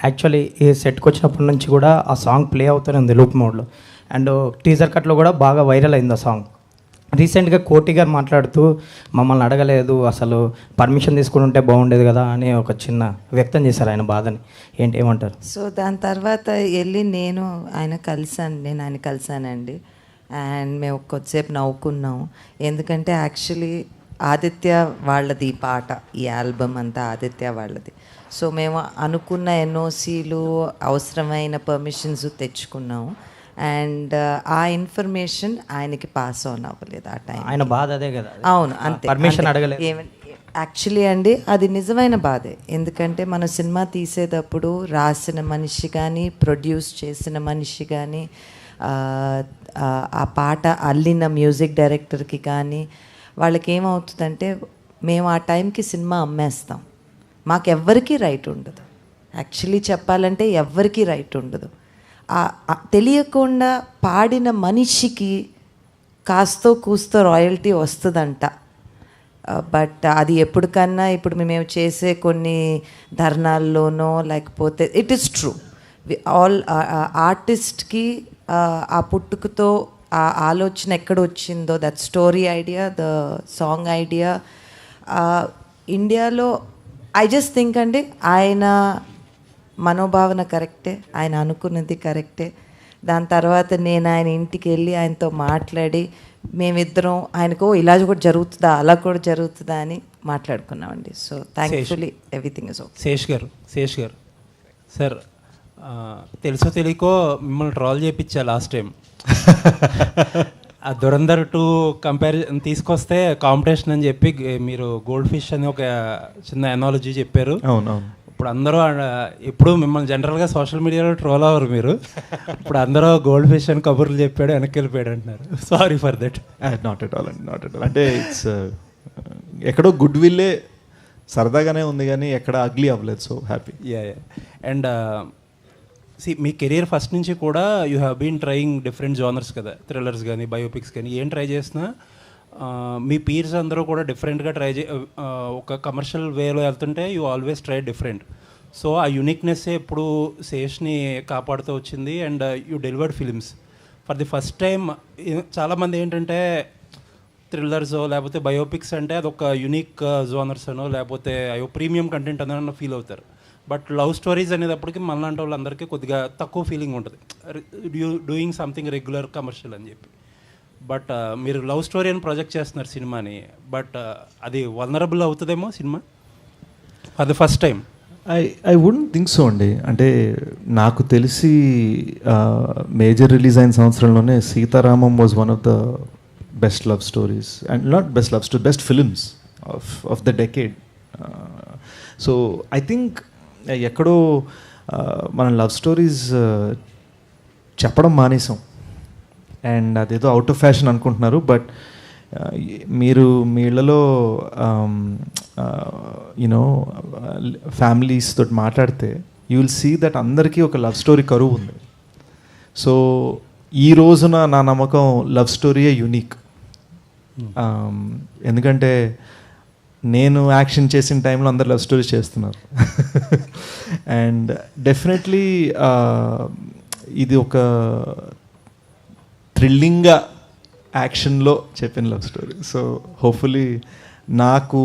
Actually ఈ సెట్కి వచ్చినప్పటి నుంచి కూడా ఆ సాంగ్ ప్లే అవుతూనే ఉంది లూప్ మోడ్లో. అండ్ టీజర్ కట్లో కూడా బాగా వైరల్ అయింది ఆ సాంగ్. రీసెంట్గా కోటి గారు మాట్లాడుతూ మమ్మల్ని అడగలేదు, అసలు పర్మిషన్ తీసుకుని ఉంటే బాగుండేది కదా అని ఒక చిన్న వ్యక్తం చేశారు ఆయన బాధని. ఏమంటారు? సో దాని తర్వాత వెళ్ళి నేను ఆయన కలిసానండి. అండ్ మేము కొద్దిసేపు నవ్వుకున్నాం. ఎందుకంటే యాక్చువల్లీ ఆదిత్య వాళ్ళది ఈ పాట, ఈ ఆల్బమ్ అంతా ఆదిత్య వాళ్ళది. సో మేము అనుకున్న ఎన్ఓసీలు, అవసరమైన పర్మిషన్స్ తెచ్చుకున్నాము. అండ్ ఆ ఇన్ఫర్మేషన్ ఆయనకి పాస్ ఆన్ అవ్వలేదు ఆ టైం. ఆయన బాధ అదే కదా. అవును, అంతే. పర్మిషన్ అడగలేదు. యాక్చువల్లీ అండి అది నిజమైన బాధే. ఎందుకంటే మన సినిమా తీసేటప్పుడు రాసిన మనిషి కానీ, ప్రొడ్యూస్ చేసిన మనిషి కానీ, ఆ పాట అల్లిన మ్యూజిక్ డైరెక్టర్కి కానీ వాళ్ళకి ఏమవుతుందంటే, మేము ఆ టైంకి సినిమా అమ్మేస్తాం, మాకెవ్వరికీ రైట్ ఉండదు. యాక్చువల్లీ చెప్పాలంటే ఎవ్వరికీ రైట్ ఉండదు. తెలియకుండా పాడిన మనిషికి కాస్తో కూస్తో రాయల్టీ వస్తుందంట. బట్ అది ఎప్పటికన్నా ఇప్పుడు మేము చేసే కొన్ని ధర్నాల్లోనో లేకపోతే ఇట్ ఈస్ ట్రూ, ఆల్ ఆర్టిస్ట్కి ఆ పుట్టుకతో ఆ ఆలోచన ఎక్కడ వచ్చిందో, that story idea, the song idea ఇండియాలో ఐ జస్ట్ థింక్ అండి, ఆయన మనోభావన కరెక్టే, ఆయన అనుకున్నది కరెక్టే. దాని తర్వాత నేను ఆయన ఇంటికి వెళ్ళి ఆయనతో మాట్లాడి మేమిద్దరం ఆయనకు ఇలా కూడా జరుగుతుందా, అలా కూడా జరుగుతుందా అని మాట్లాడుకున్నామండి. So thankfully everything is okay. Sesh garu sir, తెలుసో తెలియకో మిమ్మల్ని ట్రాల్ చేయించా లాస్ట్ టైం. ఆ దురంధర్ 2 కంపారిజన్ తీసుకొస్తే కాంపిటీషన్ అని చెప్పి మీరు గోల్డ్ ఫిష్ అని ఒక చిన్న ఎనాలజీ చెప్పారు. అవునవును. ఇప్పుడు అందరూ ఇప్పుడు మిమ్మల్ని జనరల్గా సోషల్ మీడియాలో ట్రోల్ అవ్వరు మీరు. ఇప్పుడు అందరూ గోల్డ్ ఫిష్ అని కబుర్లు చెప్పాడు, వెనక్కి వెళ్ళిపోయాడు అంటున్నారు. Sorry for that. Not at all అండి, నాట్ ఎట్ ఆల్. అంటే ఇట్స్ ఎక్కడో గుడ్ విల్లే, సరదాగానే ఉంది కానీ ఎక్కడ అగ్లీ అవ్వలేదు. So happy. యా. అండ్ మీ కెరీర్ ఫస్ట్ నుంచి కూడా you have been trying different genres కదా, థ్రిల్లర్స్ కానీ బయోపిక్స్ కానీ ఏం ట్రై చేసినా మీ పీర్స్ అందరూ కూడా డిఫరెంట్గా ఒక కమర్షియల్ వేలో వెళ్తుంటే you always try different. So ఆ యూనిక్నెస్సే ఇప్పుడు శేష్ని కాపాడుతూ వచ్చింది. And you delivered films for the first time. చాలామంది ఏంటంటే థ్రిల్లర్సో లేకపోతే బయోపిక్స్ అంటే అదొక యూనిక్ జోనర్స్ అనో లేకపోతే అయ్యో ప్రీమియం కంటెంట్ అన్న ఫీల్ అవుతారు. బట్ లవ్ స్టోరీస్ అనేటప్పటికి మనలాంటి వాళ్ళందరికీ కొద్దిగా తక్కువ ఫీలింగ్ ఉంటుంది, డూయింగ్ సంథింగ్ రెగ్యులర్ కమర్షియల్ అని చెప్పి. బట్ మీరు లవ్ స్టోరీ అని ప్రొజెక్ట్ చేస్తున్నారు సినిమాని. బట్ అది వల్నరబుల్ అవుతుందేమో cinema for the first time. I wouldn't think so అండి. అంటే నాకు తెలిసి మేజర్ రిలీజ్ అయిన సంవత్సరంలోనే Sita Ramam was one of the best love stories, and not best love story, best films of the decade. So I think ఎక్కడో మనం love stories చెప్పడం మానేసాం, అండ్ అదేదో అవుట్ ఆఫ్ ఫ్యాషన్ అనుకుంటున్నారు. బట్ మీరు మీ ఇళ్ళలో యూనో ఫ్యామిలీస్ తోటి మాట్లాడితే యూ విల్ సీ దట్ అందరికీ ఒక లవ్ స్టోరీ కరువు ఉంది. సో ఈ రోజున నా నమ్మకం లవ్ స్టోరీయే యూనిక్. ఎందుకంటే నేను యాక్షన్ చేసిన టైంలో అందరు లవ్ స్టోరీస్ చేస్తున్నారు. అండ్ డెఫినెట్లీ ఇది ఒక థ్రిల్లింగ్గా యాక్షన్లో చెప్పిన లవ్ స్టోరీ. సో హోప్ఫుల్లీ నాకు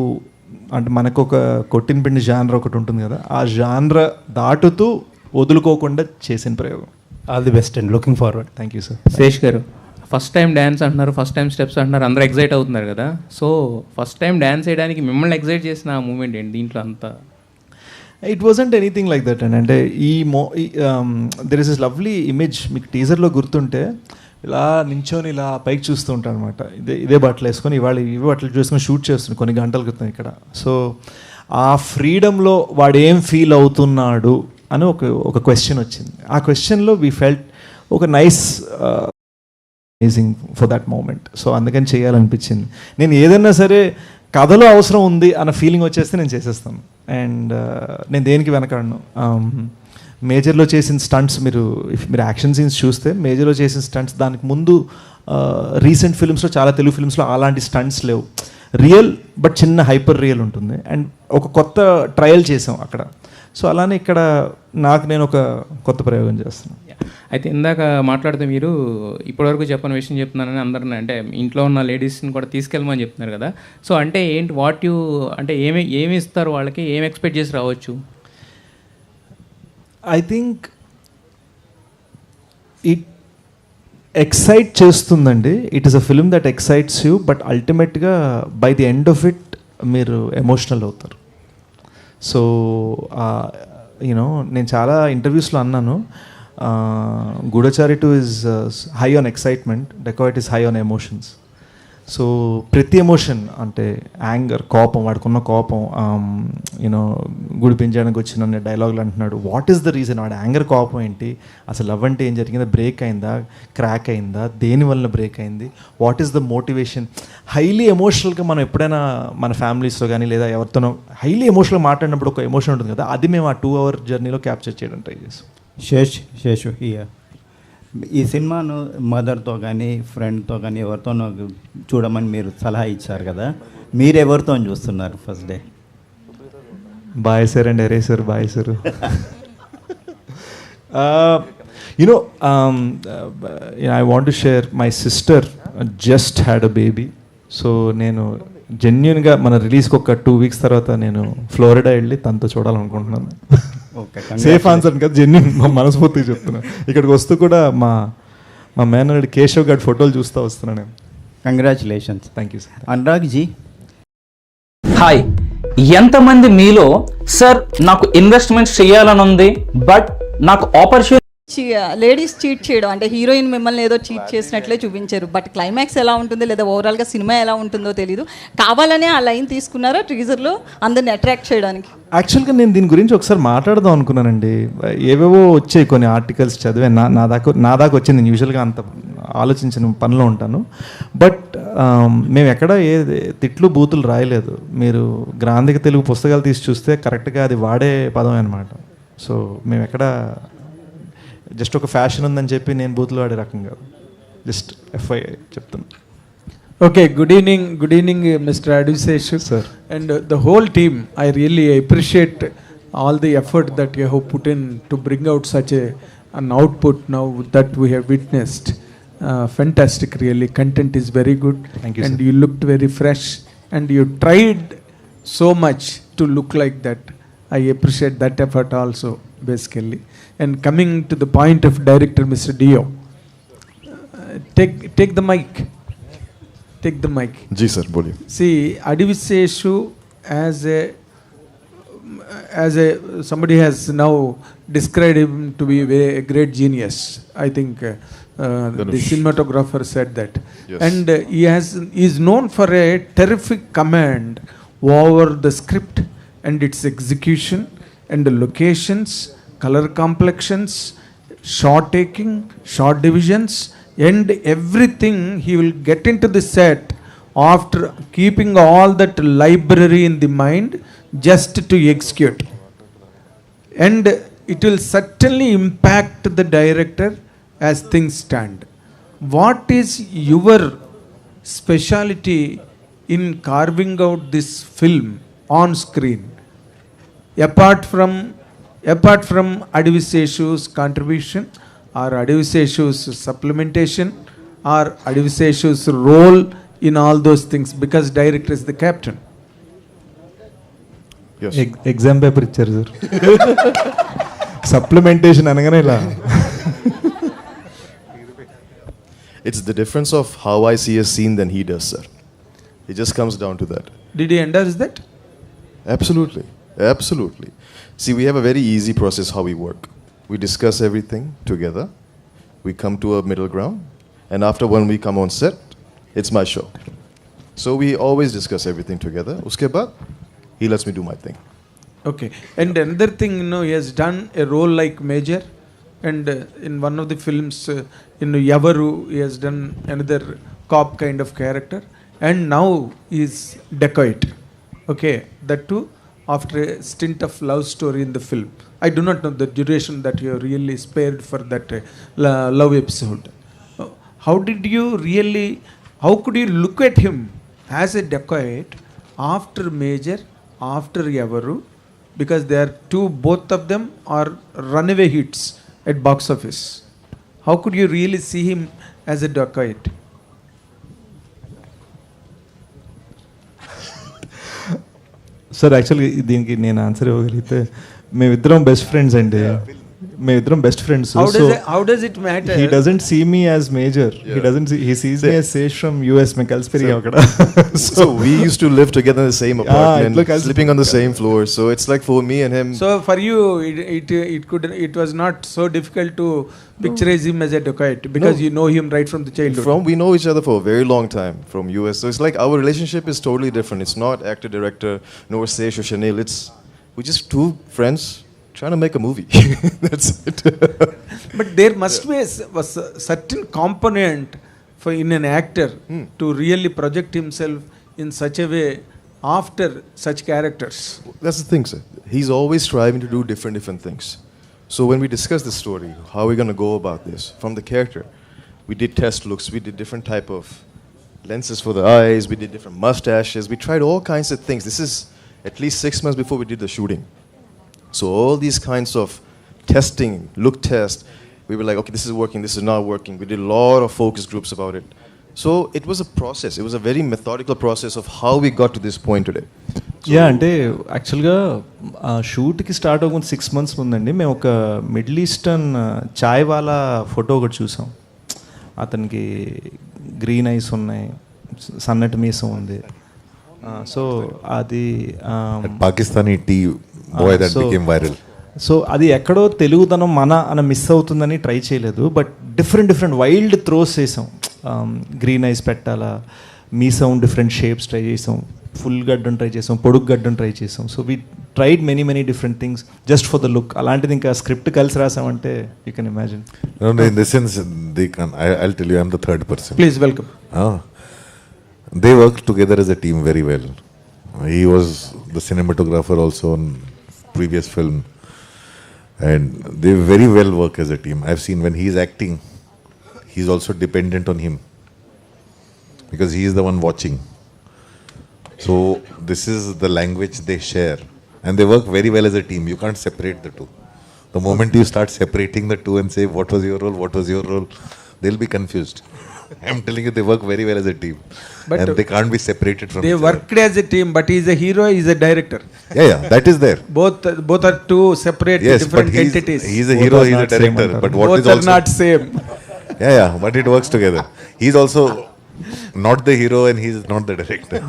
అంటే మనకు ఒక కొట్టిన పిండి జానర్ ఒకటి ఉంటుంది కదా, ఆ జానర్ దాటుతూ వదులుకోకుండా చేసిన ప్రయోగం. All the best and looking forward. Thank you sir. Sesh garu, first time dance అంటున్నారు, ఫస్ట్ టైం స్టెప్స్ అంటున్నారు, అందరూ ఎగ్జైట్ అవుతున్నారు కదా. సో ఫస్ట్ టైం డ్యాన్స్ చేయడానికి మిమ్మల్ని ఎగ్జైట్ చేసిన ఆ మూమెంట్ ఏంటి దీంట్లో అంతా? It wasn't anything like that and అంటే there is is lovely image. మీకు టీజర్లో గుర్తుంటే ఇలా నించొని ఇలా పైకి చూస్తూ ఉంటాను అనమాట, ఇదే బట్టలు వేసుకొని ఇవాళ ఇవే బట్టలు చూసుకొని షూట్ చేస్తున్నాను కొన్ని గంటల క్రితం ఇక్కడ. సో ఆ ఫ్రీడమ్లో వాడు ఏం ఫీల్ అవుతున్నాడు అని ఒక క్వశ్చన్ వచ్చింది. ఆ క్వశ్చన్లో వీ ఫెల్ట్ ఒక nice amazing for that moment. So అందుకని చేయాలనిపించింది. నేను ఏదైనా సరే కథలో అవసరం ఉంది అన్న ఫీలింగ్ వచ్చేస్తే నేను చేసేస్తాను. అండ్ నేను దేనికి వెనకాడను. మేజర్లో చేసిన స్టంట్స్ మీరు యాక్షన్ సీన్స్ చూస్తే మేజర్లో చేసిన స్టంట్స్ దానికి ముందు రీసెంట్ ఫిల్మ్స్లో చాలా తెలుగు ఫిల్మ్స్లో అలాంటి స్టంట్స్ లేవు. రియల్ బట్ చిన్న హైపర్ రియల్ ఉంటుంది. అండ్ ఒక కొత్త ట్రయల్ చేసాం అక్కడ. సో అలానే ఇక్కడ నేను ఒక కొత్త ప్రయోగం చేస్తున్నాను. అయితే ఇందాక మాట్లాడితే మీరు ఇప్పటివరకు చెప్పని విషయం చెప్తున్నానని అందరిని, అంటే ఇంట్లో ఉన్న లేడీస్ని కూడా తీసుకెళ్ళమని చెప్తున్నారు కదా. సో అంటే ఏంటి, అంటే ఏమి ఇస్తారు వాళ్ళకి, ఏం ఎక్స్పెక్ట్ చేసి రావచ్చు? ఐ థింక్ ఇట్ ఎక్సైట్ చేస్తుందండి. It is a film that excites you, but అల్టిమేట్గా by the end of it మీరు ఎమోషనల్ అవుతారు. సో యూనో నేను చాలా ఇంటర్వ్యూస్లో అన్నాను, Goodachari 2 is high on excitement, Dacoit is high on emotions. So ప్రతి ఎమోషన్ అంటే యాంగర్, కోపం, వాడుకున్న కోపం, యూనో గుడి పెంచడానికి వచ్చిన డైలాగులు అంటున్నాడు. What is the reason? వాడు యాంగర్, కోపం ఏంటి, అసలు లవ్ అంటే ఏం జరిగిందా, బ్రేక్ అయిందా, క్రాక్ అయిందా, దేనివల్ల బ్రేక్ అయింది, what is the motivation? Highly ఎమోషనల్గా మనం ఎప్పుడైనా మన ఫ్యామిలీస్లో కానీ లేదా ఎవరితోనో హైలీ ఎమోషనల్గా మాట్లాడినప్పుడు ఒక ఎమోషన్ ఉంటుంది కదా, అది మేము ఆ 2 hour జర్నీలో క్యాప్చర్ చేయడం ట్రై చేస్తాం. శేషు హియర్. ఈ సినిమాను మదర్తో కానీ ఫ్రెండ్తో కానీ ఎవరితోనో చూడమని మీరు సలహా ఇచ్చారు కదా, మీరు ఎవరితో చూస్తున్నారు ఫస్ట్ డే? బాయ్ సార్ అండ్ ఎరే సార్, బాయ్ sir. You know I want to share, my sister just had a baby. So నేను జెన్యున్గా మన రిలీజ్కి ఒక 2 weeks తర్వాత నేను ఫ్లోరిడా వెళ్ళి తనతో చూడాలనుకుంటున్నాను. సేఫ్ ఆన్సర్ కదా, జెన్యున్, మా మనస్ఫూర్తిగా చెప్తున్నాను. ఇక్కడికి వస్తూ కూడా మా మేనల్లుడు కేశవ్ గారి ఫోటోలు చూస్తూ వస్తున్నాను నేను. Congratulations. Thank you sir. Anurag ji. Hi, ఎంతమంది మీలో సార్ నాకు ఇన్వెస్ట్మెంట్స్ చేయాలని ఉంది బట్ నాకు ఆపర్చునిటీ లేడీస్ చీట్ చేయడం అంటే హీరోయిన్ మిమ్మల్ని ఏదో చీట్ చేసినట్లే చూపించారు, బట్ క్లైమాక్స్ ఎలా ఉంటుందో లేదా ఓవరాల్గా సినిమా ఎలా ఉంటుందో తెలియదు. కావాలనే ఆ లైన్ తీసుకున్నారా టీజర్లో అందరిని అట్రాక్ట్ చేయడానికి? యాక్చువల్గా నేను దీని గురించి ఒకసారి మాట్లాడదాం అనుకున్నానండి. ఏవేవో వచ్చాయి కొన్ని ఆర్టికల్స్ చదివే, నా దాకా వచ్చింది. నేను యూజువల్గా అంత ఆలోచించిన పనిలో ఉంటాను. బట్ మేము ఎక్కడ ఏ తిట్లు బూతులు రాయలేదు. మీరు గ్రాంధిక తెలుగు పుస్తకాలు తీసి చూస్తే కరెక్ట్గా అది వాడే పదం అనమాట. సో మేము ఎక్కడ జస్ట్ ఒక ఫ్యాషన్ ఉందని చెప్పి నేను బూతులు వాడే రకం కాదు. జస్ట్ ఎఫ్ఐఐ చెప్తాను. Okay, good evening, Mr. Adviseshu, Sir. and the whole team. I really appreciate all the effort that you have put in to bring out such an output now that we have witnessed. Fantastic, really. Content is very good. Thank you, and sir. you looked very fresh, and you tried so much to look like that. I appreciate that effort also, basically. And coming to the point of director, Mr. Dio, take the mic. Take the mic. जी sir बोलिए. See, Adviseshu as a somebody has now described him to be a great genius. I think the cinematographer said that. Yes. And he is known for a terrific command over the script and its execution and the locations, color complexions, shot taking, shot divisions, and everything. He will get into the set after keeping all that library in the mind just to execute. And it will certainly impact the director as things stand. What is your speciality in carving out this film on screen? Apart from Adviseshu's contribution or Adviseshu's supplementation or Adviseshu's role in all those things, because director is the captain. Yes. Exam paper ఇచ్చారు sir. Supplementation అనగానే ఇలా. It's the difference of how I see a scene than he does, sir. It just comes down to that. Did he endorse that? Absolutely. Absolutely. See, we have a very easy process how we work. We discuss everything together. We come to a middle ground. And after when we come on set, it's my show. So we always discuss everything together. Uske baad, he lets me do my thing. Okay. And another thing, he has done a role like Major. And in one of the films, in Yavaru, he has done another cop kind of character. And now he is dacoit. Okay. That too, after a stint of love story in the film. I do not know the duration that you really spared for that love episode. How could you look at him as a dacoit after Major, after Yavaru, because they are both of them are runaway hits at box office. How could you really see him as a dacoit? Sir యాక్చువల్గా దీనికి నేను answer ఇవ్వగలిగితే మేమిద్దరం best friends అండి. మేమిద్దరం best friends. How does it matter? He doesn't see me as major. He sees me as Sesh from US. మేము కలిసి పెరిగాం అక్కడ. So we used to live together in the same apartment, sleeping on the same floor. So it's like for me and him. So for you, it was not so difficult to picturize him as a dacoit because you know him right from the childhood. We know each other for a very long time from US. So it's like our relationship is totally different. It's not actor director nor Sesh or Chanel. We're just two friends trying to make a movie. That's it. But there must be a certain component for in an actor to really project himself in such a way after such characters. That's the thing, sir. He's always striving to do different things. So when we discuss the story, how are we going to go about this? From the character, we did test looks, we did different type of lenses for the eyes, we did different mustaches, we tried all kinds of things. This is at least 6 months before we did the shooting. So all these kinds of testing, look test, we were like, okay, this is working, this is not working. We did a lot of focus groups about it. So it was a process. It was a very methodical process of how we got to this point today. అంటే యాక్చువల్గా షూట్కి start అవ్వకుండా 6 months ముందండి మేము ఒక middle eastern చాయ్ వాలా photo ఒకటి చూసాం. అతనికి green ice ఉన్నాయి, సన్నటి మీసం ఉంది. సో అది Pakistani tea boy that became viral. So అది ఎక్కడో తెలుగుతనం మన మిస్ అవుతుందని ట్రై చేయలేదు, బట్ డిఫరెంట్ వైల్డ్ త్రోస్ చేసాం. గ్రీన్ ఐస్ పెట్టాలా, మీసం డిఫరెంట్ షేప్స్ ట్రై చేసాం, ఫుల్ గడ్డం ట్రై చేసాం, పొడుగు గడ్డం ట్రై చేసాం. So we tried many different things just for the look. అలాంటిది ఇంకా స్క్రిప్ట్ కలిసి రాసామంటే you can imagine. In this sense I'll tell you, I'm the third person. Please welcome. They worked together as a team very well. He was the cinematographer also on previous film, and they very well work as a team. I've seen when he's acting, he's also dependent on him because he is the one watching. So this is the language they share, and they work very well as a team. You can't separate the two. The moment you start separating the two and say what was your role, they'll be confused. I'm telling you, they work very well as a team, but and they can't be separated from. They worked as a team, but he's a hero, he's a director. Yeah, that is there. Both are two separate different entities. He's a hero, he's a director, but what both is also are not same. Yeah, but it works together. He's also not the hero and he's not the director.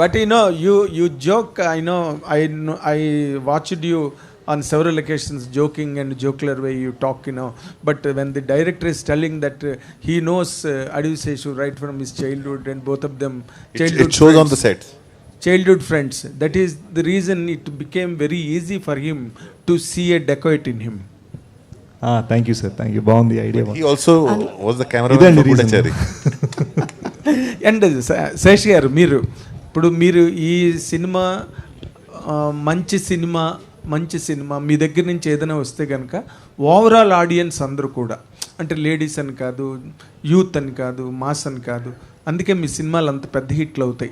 But you know, you joke. I watched you on several occasions joking and jocular way you talk, but when the director is telling that he knows Adu Seshu right from his childhood, and both of them childhood it shows friends, on the set. Childhood friends, that is the reason it became very easy for him to see a dacoit in him. Thank you sir, thank you. బాగుంది idea. He also was the cameraman for Gudachari. And Sesh garu, మీరు ఈ cinema మంచి cinema మీ దగ్గర నుంచి ఏదైనా వస్తే కనుక overall audience అందరూ కూడా, అంటే లేడీస్ అని కాదు, యూత్ అని కాదు, మాస్ అని కాదు, అందుకే మీ సినిమాలు అంత పెద్ద హిట్లు అవుతాయి.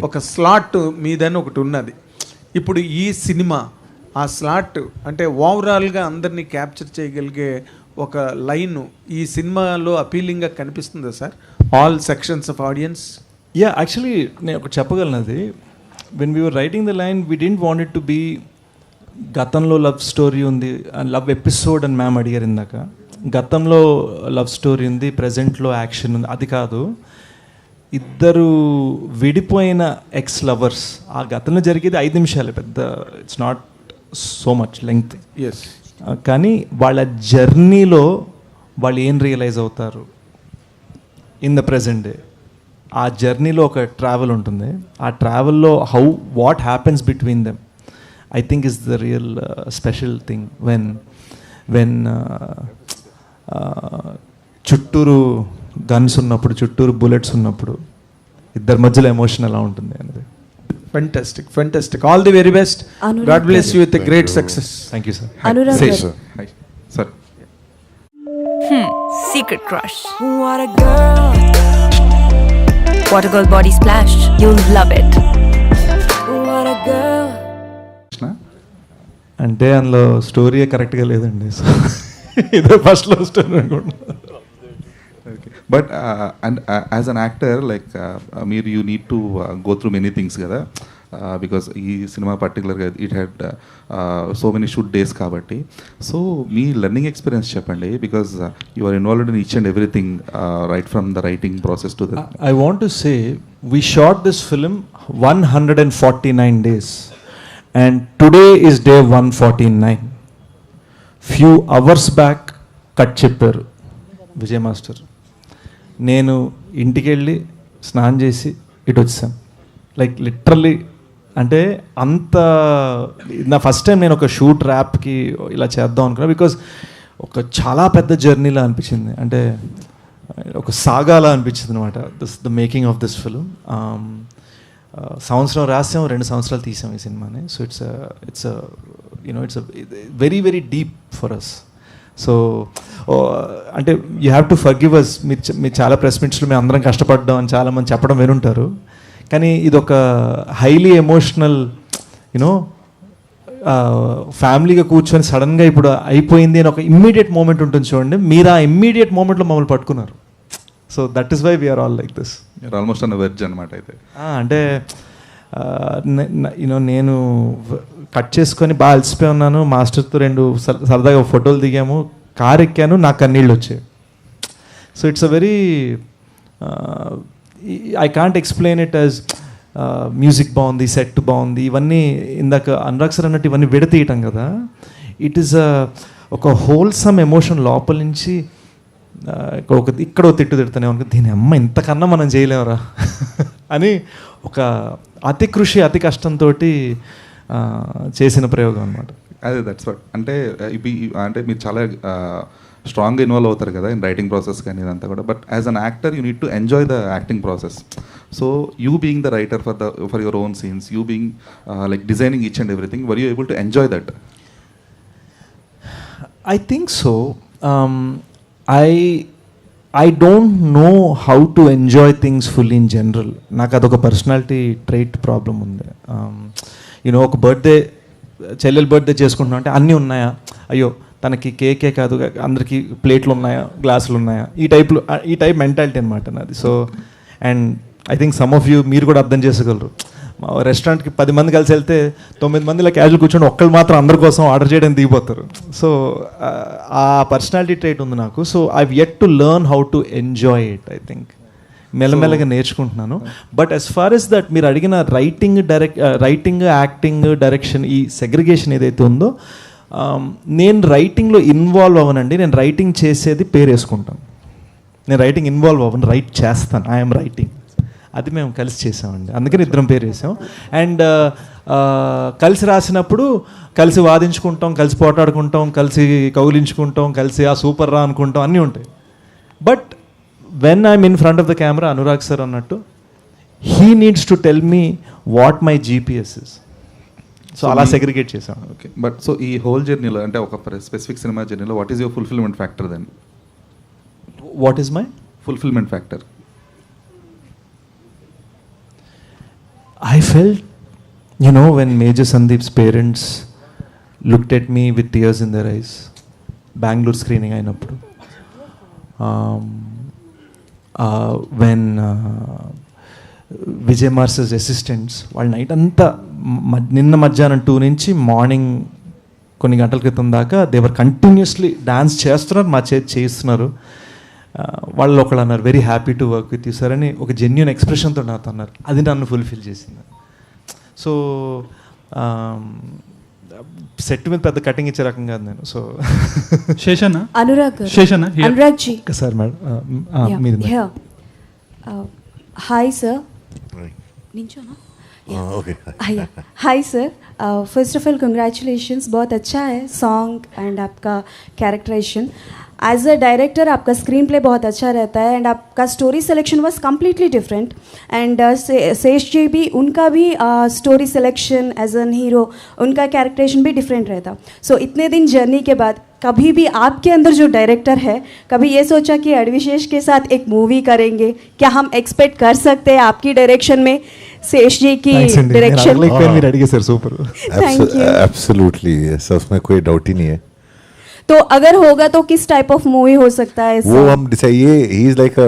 ఒక స్లాట్ మీదని ఒకటి ఉన్నది. ఇప్పుడు ఈ సినిమా ఆ స్లాట్ అంటే ఓవరాల్గా అందరినీ క్యాప్చర్ చేయగలిగే ఒక లైన్ ఈ సినిమాలో అపీలింగ్గా కనిపిస్తుందా sir, all sections of audience? Yeah, actually నేను ఒకటి చెప్పగలను. అది when we were writing the line we didn't want it to be గతంలో లవ్ స్టోరీ ఉంది, లవ్ ఎపిసోడ్ అని మ్యామ్ అడిగారు ఇందాక. గతంలో లవ్ స్టోరీ ఉంది, ప్రజెంట్లో యాక్షన్ ఉంది, అది కాదు. ఇద్దరు విడిపోయిన ఎక్స్ లవర్స్, ఆ గతంలో జరిగేది 5 నిమిషాలే, పెద్ద it's not so much length. Yes, కానీ వాళ్ళ జర్నీలో వాళ్ళు ఏం రియలైజ్ అవుతారు ఇన్ ద ప్రజెంట్ డే. ఆ జర్నీలో ఒక ట్రావెల్ ఉంటుంది, ఆ ట్రావెల్లో what happens between them I think is the real special thing when చుట్టూరు గన్స్ ఉన్నప్పుడు, చుట్టూరు బుల్లెట్స్ ఉన్నప్పుడు ఇద్దరి మధ్యలో ఎమోషన్ ఎలా ఉంటుంది అనేది. Fantastic. All the very best. God bless you with a great success. Thank you, sir. Anurag sir. Hi. Sir. Secret crush. What a girl. What a girl body splash. You'll love it. What a girl. అంటే అందులో story కరెక్ట్గా లేదండి. So ఇదే first love story అనుకుంటున్నాను. Okay. But and as an actor, like మీరు you need to go through many things కదా, because ఈ సినిమా పర్టికులర్గా it had so many shoot days కాబట్టి. సో మీ లెర్నింగ్ ఎక్స్పీరియన్స్ చెప్పండి, because you are involved in each and everything right from the writing process to the. I want to say we shot this film 149 days and today is day 149. Few hours back cut చెప్పారు Vijay master. నేను ఇంటికి వెళ్ళి స్నానం చేసి ఇటు వచ్చాను. Like literally అంటే అంత నా ఫస్ట్ టైం నేను ఒక షూట్ ర్యాప్కి ఇలా చేద్దాం అనుకున్నా, బికాజ్ ఒక చాలా పెద్ద జర్నీలా అనిపించింది. అంటే ఒక సాగాలా అనిపించింది అనమాట the making of this film. సంవత్సరం రాసాం, 2 సంవత్సరాలు తీసాం ఈ సినిమాని. So it's very very deep for us. So అంటే you have to forgive us. మీరు చాలా ప్రెస్ మీట్స్లో మేము అందరం కష్టపడ్డాం అని చాలామంది చెప్పడం వినుంటారు, కానీ ఇది ఒక హైలీ ఎమోషనల్ యూనో ఫ్యామిలీగా కూర్చొని సడన్గా ఇప్పుడు అయిపోయింది అని ఒక ఇమ్మీడియట్ మూమెంట్ ఉంటుంది చూడండి. మీరు ఆ ఇమ్మీడియట్ మూమెంట్లో మమ్మల్ని పట్టుకున్నారు. So that is why we're all like this. Almost అన్న వెర్జ్ అనమాట. అయితే అంటే నేను కట్ చేసుకొని బాగా అలసిపోయి ఉన్నాను. మాస్టర్తో 2 సరదాగా ఫోటోలు దిగాము, కార్ ఎక్కాను, నాకు కన్నీళ్ళు వచ్చాయి. So it's a very I can't explain it as music బాగుంది, సెట్ బాగుంది, ఇవన్నీ ఇందాక అనురాగ్ సార్ అన్నట్టు ఇవన్నీ విడతీయటం కదా. ఇట్ ఈస్ ఒక హోల్సమ్ ఎమోషన్ లోపల నుంచి. ఇక్కడ తిట్టు తిడుతూనే అనుకో, దీని అమ్మ ఇంతకన్నా మనం చేయలేమరా అని ఒక అతి కృషి అతి కష్టంతో చేసిన ప్రయోగం అనమాట. అదే దట్స్ వాట్. అంటే అంటే మీరు చాలా స్ట్రాంగ్గా ఇన్వాల్వ్ అవుతారు కదా ఇన్ రైటింగ్ ప్రాసెస్ కానీ ఇదంతా కూడా. But as an actor you need to enjoy the acting process. So you being the writer for your own scenes, you being like designing each and everything, were you able to enjoy that? I think so. I don't know how to enjoy things fully in general. నాకు అదొక personality trait problem ఉంది. ఒక birthday, చెల్లెలు birthday చేసుకుంటున్నాం అంటే అన్నీ ఉన్నాయా, అయ్యో తనకి కేకే కాదు అందరికీ ప్లేట్లు ఉన్నాయా, గ్లాసులు ఉన్నాయా, ఈ టైప్ మెంటాలిటీ అనమాట నాది. So and I think some of you మీరు కూడా అర్థం చేసుకోగలరు. మా రెస్టారెంట్కి 10 మంది కలిసి వెళ్తే 9 మంది ఇలా క్యాజువల్ కూర్చొని ఒక్కళ్ళు మాత్రం అందరి కోసం ఆర్డర్ చేయడానికి దిగిపోతారు. సో ఆ పర్సనాలిటీ ట్రైట్ ఉంది నాకు. So I've yet to learn how to enjoy it. I think మెల్లమెల్లగా నేర్చుకుంటున్నాను. But as far as that మీరు అడిగిన రైటింగ్ యాక్టింగ్ డైరెక్షన్ ఈ సెగ్రిగేషన్ ఏదైతే ఉందో, నేను రైటింగ్లో ఇన్వాల్వ్ అవ్వనండి. నేను రైటింగ్ చేసేది పేరు వేసుకుంటాను. నేను రైటింగ్ ఇన్వాల్వ్ అవ్వను, రైట్ చేస్తాను. I'm writing. అది మేము కలిసి చేసామండి, అందుకని ఇద్దరం పేరు వేసాం. అండ్ కలిసి రాసినప్పుడు కలిసి వాదించుకుంటాం, కలిసి పోటాడుకుంటాం, కలిసి కౌలించుకుంటాం, కలిసి ఆ సూపర్ రా అనుకుంటాం, అన్నీ ఉంటాయి. But when I'm in front of the camera, Anurag sir అన్నట్టు, he needs to tell me what my GPS is. So అలా సెగ్రిగేట్ చేసాం. ఓకే. బట్ సో ఈ హోల్ జర్నీలో, అంటే ఒక స్పెసిఫిక్ సినిమా జర్నీలో, what is your fulfilment factor then? What is my fulfilment factor? I felt, when Major Sandeep's parents looked at me with tears in their eyes, Bangalore screening అయినప్పుడు, when Vijay Mars's assistants వాళ్ళ night అంతా నిన్న మధ్యాహ్నం 2 నుంచి morning కొన్ని గంటల క్రితం దాకా దేవర్ కంటిన్యూస్లీ డాన్స్ చేస్తున్నారు, మా చేస్తున్నారు. వాళ్ళు ఒకళ్ళు అన్నారు, very happy to work with you sir అని ఒక జెన్యూన్ ఎక్స్ప్రెషన్తో నాతో అన్నారు. అది నన్ను ఫుల్ఫిల్ చేసింది. సో సెట్ మీద పెద్ద కటింగ్ ఇచ్చే రకం కాదు నేను. సో శేషన్న, అనురాగ్ జీ సార్ మేడం మీరు. Hi sir. Okay. Hi sir, first of all congratulations, बहुत अच्छा है सॉन्ग एंड आपका कैरेक्टराइजेशन. एज अ डायरेक्टर आपका स्क्रीन प्ले बहुत अच्छा रहता है एंड आपका story selection was completely different. And Sesh ji भी, उनका भी story selection as an hero, उनका कैरेक्टराइजेशन भी डिफरेंट रहता. सो इतने दिन जर्नी के बाद कभी भी आपके अंदर जो डायरेक्टर है, कभी ये सोचा कि अडविशेष के साथ एक मूवी करेंगे? क्या हम एक्सपेक्ट कर सकते हैं आपकी डायरेक्शन में शेष जी की डायरेक्शन? మీరు అడిగేశారు, super. Thank you. Absolutely yes, उसमें कोई डाउट ही नहीं है. तो अगर होगा तो किस टाइप ऑफ मूवी हो सकता है? वो हम डिसाइड, ये ही इज लाइक अ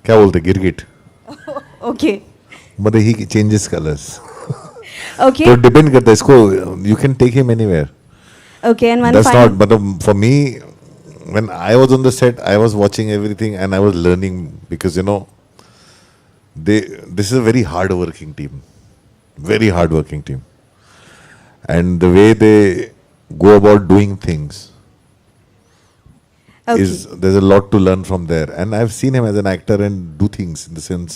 क्या बोलते हैं, गिरगिट. ओके मतलब ही चेंजेस कलर्स. ओके तो डिपेंड करता है इसको, you can take him anywhere. Okay and one That's not, but for me, when I was on the set, I was watching everything and I was learning because this is a very hard-working team, and the way they go about doing things is there's a lot to learn from there. And I've seen him as an actor and do things in the sense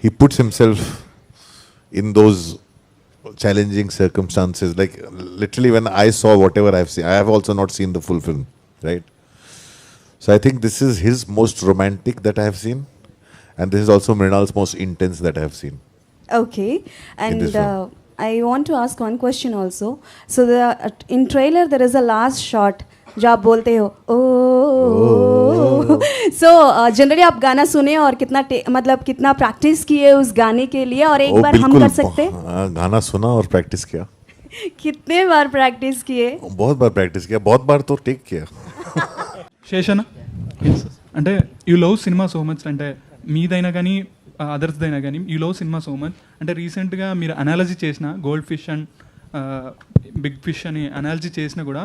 he puts himself in those challenging circumstances. Like literally when I saw whatever I've seen, I have also not seen the full film, right? So I think this is his most romantic that I have seen, and this is also Mrinal's most intense that I have seen. Okay, and this film. I want to ask one question also. So in trailer there is a last shot जो आप बोलते हो ओ. So generally आप गाना सुने और मतलब कितना प्रैक्टिस किए उस गाने के लिए, और एक बार हम कर सकते? गाना सुना और प्रैक्टिस किया. कितने बार प्रैक्टिस किए? बहुत बार प्रैक्टिस किया, बहुत बार तो टेक किया. శేషన, అంటే you love cinema so much, అంటే మీదైనా కానీ అదర్స్దైనా కానీ you love cinema so much. అంటే రీసెంట్గా మీరు అనాలజీ చేసిన gold fish and big fish అని అనాలజీ చేసినా కూడా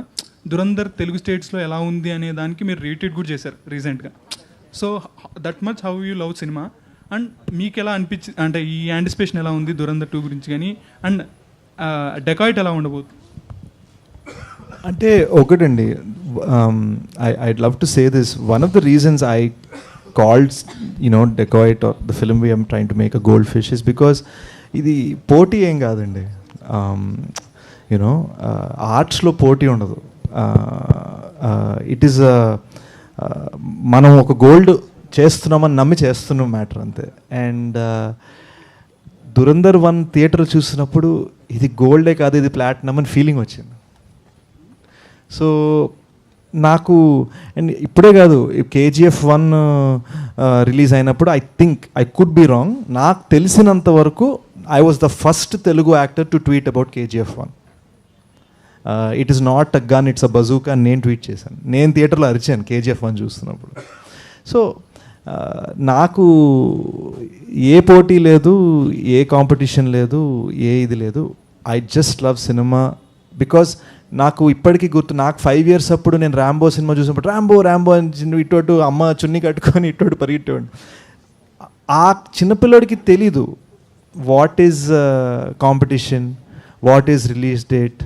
దురంధర్ తెలుగు స్టేట్స్లో ఎలా ఉంది అనే దానికి మీరు రీట్వీట్ కూడా చేశారు రీసెంట్గా. So that much how you love cinema, and మీకు ఎలా అనిపించింది, అంటే ఈ యాంటిసిపేషన్ ఎలా ఉంది దురంధర్ 2 గురించి కానీ, అండ్ డెకాయిట్ ఎలా ఉండబోతుంది? అంటే ఒకటండి, I'd love to say this. One of the reasons I called, Dacoit, or the film we are trying to make, a Goldfish, is because ఇది పోటీ ఏం కాదండి. ఆర్ట్స్లో పోటీ ఉండదు. ఇట్ ఈస్ మనం ఒక గోల్డ్ చేస్తున్నామని నమ్మి చేస్తున్నాం మ్యాటర్ అంతే. అండ్ దురంధర్ 1 థియేటర్ చూసినప్పుడు ఇది గోల్డే కాదు, ఇది ప్లాటినం అని ఫీలింగ్ వచ్చింది. సో నాకు, అండ్ ఇప్పుడే కాదు, KGF 1 రిలీజ్ అయినప్పుడు ఐ కుడ్ బి రాంగ్, నాకు తెలిసినంత వరకు I was the first Telugu actor to tweet about KGF 1. It is not a gun, it's a bazooka అని నేను ట్వీట్ చేశాను. నేను థియేటర్లో అరిచాను KGF 1 చూస్తున్నప్పుడు. సో నాకు ఏ పోటీ లేదు, ఏ కాంపిటీషన్ లేదు, ఏ ఇది లేదు. I just love cinema because నాకు ఇప్పటికీ గుర్తు, నాకు 5 years అప్పుడు నేను ర్యాంబో సినిమా చూసినప్పుడు ర్యాంబో అని ఇటు అమ్మ చున్నీ కట్టుకొని ఇటు పరిగెట్టేవాడు. ఆ చిన్నపిల్లడికి తెలీదు what is competition, what is release date,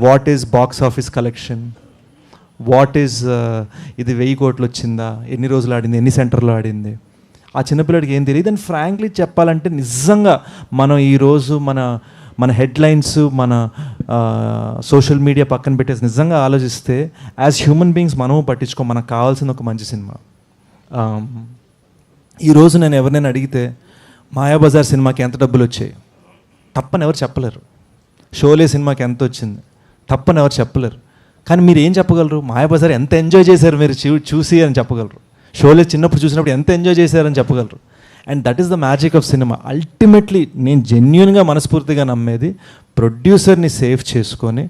what is box office collection, what is ఇది 1000 కోట్లు వచ్చిందా, ఎన్ని రోజులు ఆడింది, ఎన్ని సెంటర్లో ఆడింది. ఆ చిన్నపిల్లడికి ఏం తెలియదు. అండ్ ఫ్రాంక్లీ చెప్పాలంటే నిజంగా మనం ఈరోజు మన హెడ్లైన్స్, మన సోషల్ మీడియా పక్కన పెట్టేసి నిజంగా ఆలోచిస్తే యాజ్ హ్యూమన్ బీయింగ్స్ మనము పట్టించుకో, మనకు కావాల్సిన ఒక మంచి సినిమా. ఈరోజు నేను ఎవరినైనా అడిగితే మాయాబజార్ సినిమాకి ఎంత డబ్బులు వచ్చాయి తప్పని ఎవరు చెప్పలేరు. షోలే సినిమాకి ఎంత వచ్చింది తప్పని ఎవరు చెప్పలేరు. కానీ మీరు ఏం చెప్పగలరు? మాయాబజార్ ఎంత ఎంజాయ్ చేశారు మీరు చూసి అని చెప్పగలరు. షోలే చిన్నప్పుడు చూసినప్పుడు ఎంత ఎంజాయ్ చేశారని చెప్పగలరు. And that is the magic of cinema. Ultimately నేను జెన్యున్గా మనస్ఫూర్తిగా నమ్మేది, ప్రొడ్యూసర్ని సేవ్ చేసుకొని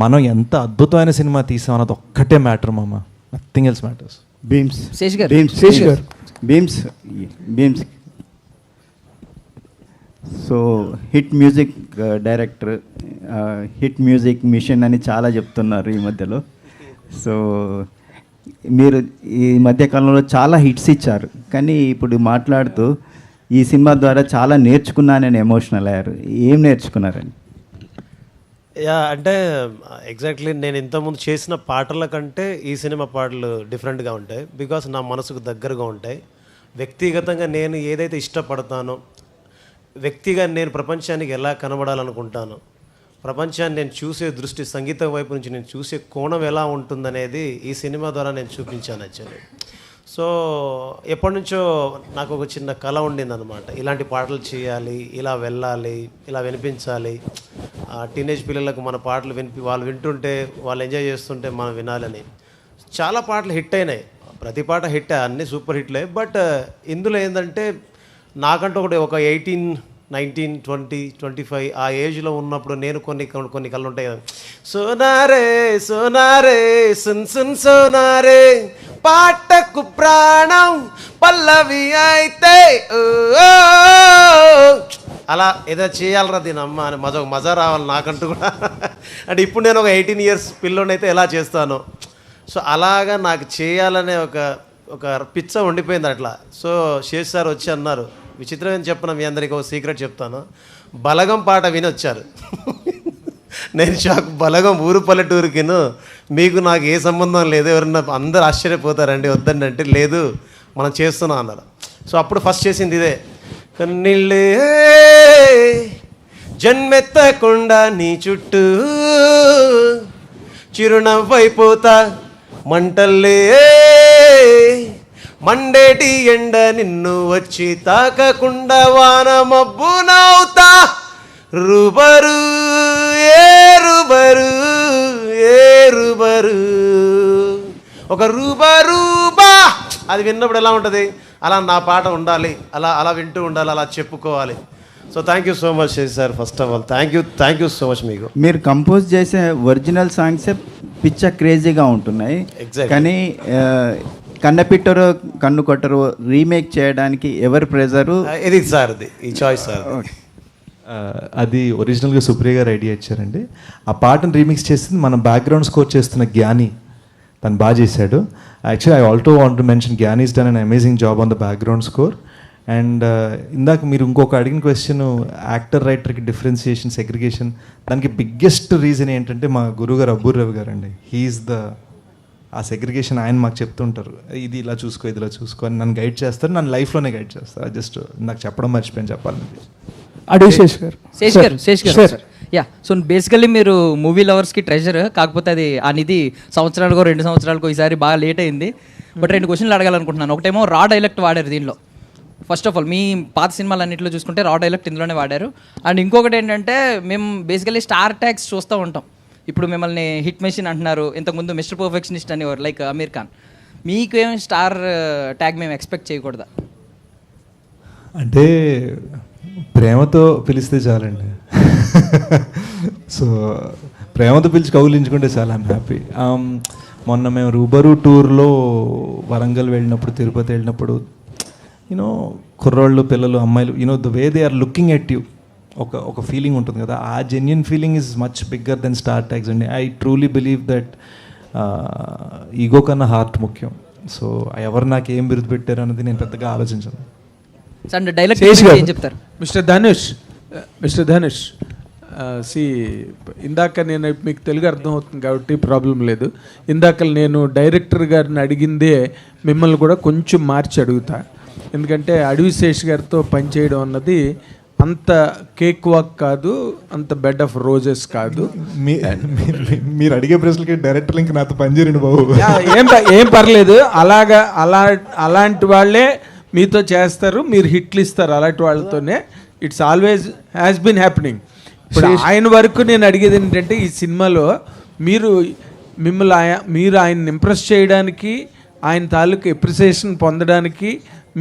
మనం ఎంత అద్భుతమైన సినిమా తీసామన్నది ఒక్కటే మ్యాటర్ మామ, nothing else matters. Bheems so hit music director, hit music mission అని చాలా చెప్తున్నారు ఈ మధ్యలో. సో మీరు ఈ మధ్యకాలంలో చాలా హిట్స్ ఇచ్చారు, కానీ ఇప్పుడు మాట్లాడుతూ ఈ సినిమా ద్వారా చాలా నేర్చుకున్నానని ఎమోషనల్ అయ్యారు. ఏం నేర్చుకున్నారని? అంటే ఎగ్జాక్ట్లీ నేను ఇంతకుముందు చేసిన పాటల కంటే ఈ సినిమా పాటలు డిఫరెంట్గా ఉంటాయి. బికాస్ నా మనసుకు దగ్గరగా ఉంటాయి. వ్యక్తిగతంగా నేను ఏదైతే ఇష్టపడతానో, వ్యక్తిగా నేను ప్రపంచానికి ఎలా కనబడాలనుకుంటానో, ప్రపంచాన్ని నేను చూసే దృష్టి, సంగీతం వైపు నుంచి నేను చూసే కోణం ఎలా ఉంటుందనేది ఈ సినిమా ద్వారా నేను చూపించాను యాక్చువల్లీ. సో ఎప్పటి నుంచో నాకు ఒక చిన్న కళ ఉండిందనమాట, ఇలాంటి పాటలు చేయాలి, ఇలా వెళ్ళాలి, ఇలా వినిపించాలి టీనేజ్ పిల్లలకు మన పాటలు వాళ్ళు వింటుంటే వాళ్ళు ఎంజాయ్ చేస్తుంటే మనం వినాలని. చాలా పాటలు హిట్ అయినాయి, ప్రతి పాట హిట్, అన్నీ సూపర్ హిట్లే. బట్ ఇందులో ఏంటంటే నాకంటూ ఒక 18, 19, 20, 25 ఆ ఏజ్లో ఉన్నప్పుడు నేను కొన్ని కళ్ళు ఉంటాయి కదా, సోనారే సోనారే సున్ సున్ సోనారే పాటకు ప్రాణం పల్లవి అయితే అలా ఏదో చేయాలరా దీని అమ్మ అని మజా రావాలి నాకంటూ కూడా. అంటే ఇప్పుడు నేను ఒక 18 years పిల్లోనైతే ఎలా చేస్తాను, సో అలాగా నాకు చేయాలనే ఒక పిచ్చ ఉండిపోయింది అట్లా. సో శేష్ సార్ వచ్చి అన్నారు, విచిత్రం ఏం చెప్పను, మీ అందరికీ ఒక సీక్రెట్ చెప్తాను, బలగం పాట విని వచ్చారు. నేను షాక్, బలగం ఊరు పల్లెటూరుకిను మీకు నాకు ఏ సంబంధం లేదు, ఎవరన్నా అందరు ఆశ్చర్యపోతారండి వద్దండి అంటే, లేదు మనం చేస్తున్నాం అన్నారు. సో అప్పుడు ఫస్ట్ చేసింది ఇదే, కన్నీళ్ళే జన్మెత్తకుండా నీ చుట్టూ చిరునవ్వైపోతా మంటల్లే మండేటి ఎండ నిన్ను వచ్చి తాకకుండా వాన మబ్బు నవ్వుతా రుబరు ఏరుబరు ఒక రూబా. అది విన్నప్పుడు ఎలా ఉంటుంది, అలా నా పాట ఉండాలి, అలా వింటూ ఉండాలి, అలా చెప్పుకోవాలి. So thank you so much sir, first of all thank you so much. మీకు మీరు కంపోజ్ చేసే ఒరిజినల్ సాంగ్సే పిచ్చ క్రేజీగా ఉంటున్నాయి, కానీ కన్నపిట్టరు కన్ను కొట్టరు రీమేక్ చేయడానికి ఎవరి ప్రెజరు? ఇది సార్, ఈ చాయిస్ సార్. అది ఒరిజినల్గా సుప్రియ గారు ఐడియా ఇచ్చారండి. ఆ పాటను రీమిక్స్ చేసింది మన బ్యాక్గ్రౌండ్ స్కోర్ చేస్తున్న జ్ఞాని, తను బాగా చేశాడు. Actually I also want to mention Gnani is done an amazing job on the background score. And ఇందాక మీరు ఇంకొక అడిగిన క్వశ్చన్, యాక్టర్ రైటర్కి డిఫరెన్సియేషన్, సెగ్రిగేషన్, దానికి బిగ్గెస్ట్ రీజన్ ఏంటంటే మా గురువుగారు అబ్బూర్ రవి గారు అండి. హీఈస్ ఆ సెగ్రిగేషన్ ఆయన మాకు చెప్తుంటారు, ఇది ఇలా చూసుకో, ఇది ఇలా చూసుకో అని నన్ను గైడ్ చేస్తారు, నన్ను లైఫ్లోనే గైడ్ చేస్తారు. జస్ట్ నాకు చెప్పడం మర్చిపోయాను చెప్పాలని. అడుగు శేష్ గారు. యా, సో బేసికల్లీ మీరు మూవీ లవర్స్కి ట్రెజర్, కాకపోతే అది ఆ నిధి సంవత్సరాలకో 2 సంవత్సరాలకో ఈసారి బాగా లేట్ అయింది. బట్ 2 క్వశ్చన్లు అడగాలనుకుంటున్నాను. ఒకటేమో రా డైలెక్ట్ వాడారు దీనిలో, ఫస్ట్ ఆఫ్ ఆల్ మీ పాత సినిమాలు అన్నింటిలో చూసుకుంటే రా డైలెక్ట్ ఇందులోనే వాడారు. అండ్ ఇంకొకటి ఏంటంటే మేము బేసికల్లీ స్టార్ ట్యాగ్స్ చూస్తూ ఉంటాం. ఇప్పుడు మిమ్మల్ని హిట్ మెషిన్ అంటున్నారు, ఇంతకుముందు మిస్టర్ పర్ఫెక్షనిస్ట్ అనేవారు లైక్ అమీర్ ఖాన్. మీకు ఏం స్టార్ ట్యాగ్ మేము ఎక్స్పెక్ట్ చేయకూడదా? అంటే ప్రేమతో పిలిస్తే చాలండి. సో ప్రేమతో పిలిచి కౌలించుకుంటే చాలా ఐమ్ హ్యాపీ. మొన్న మేము రూబరు టూర్లో వరంగల్ వెళ్ళినప్పుడు, తిరుపతి వెళ్ళినప్పుడు, యూనో కుర్రోళ్ళు, పిల్లలు, అమ్మాయిలు, you know the way they are looking at you, ఒక ఫీలింగ్ ఉంటుంది కదా, ఆ genuine feeling is much bigger than star tags అండి. I truly believe that ego కన్నా హార్ట్ ముఖ్యం. సో ఎవరు నాకు ఏం బిరుదు పెట్టారు అన్నది నేను పెద్దగా ఆలోచించను. మిస్టర్ ధనుష్ సి, ఇందాక నేను మీకు తెలుగు అర్థమవుతుంది కాబట్టి ప్రాబ్లం లేదు. ఇందాక నేను డైరెక్టర్ గారిని అడిగిందే మిమ్మల్ని కూడా కొంచెం మార్చి అడుగుతా. ఎందుకంటే అడవి శేష్ గారితో పనిచేయడం అన్నది అంత కేక్ వాక్ కాదు, అంత బెడ్ ఆఫ్ రోజెస్ కాదు. మీరు అడిగే ప్రశ్నలకి డైరెక్టర్ ఇంక నాతో పనిచేయండి బాబు. ఏం పర్లేదు, అలాంటి వాళ్ళే మీతో చేస్తారు, మీరు హిట్లు ఇస్తారు అలాంటి వాళ్ళతోనే. It's always has been happening. ఇప్పుడు ఆయన వరకు నేను అడిగేది ఏంటంటే, ఈ సినిమాలో మీరు ఆయన్ని ఇంప్రెస్ చేయడానికి, ఆయన తాలూకు ఎప్రిసియేషన్ పొందడానికి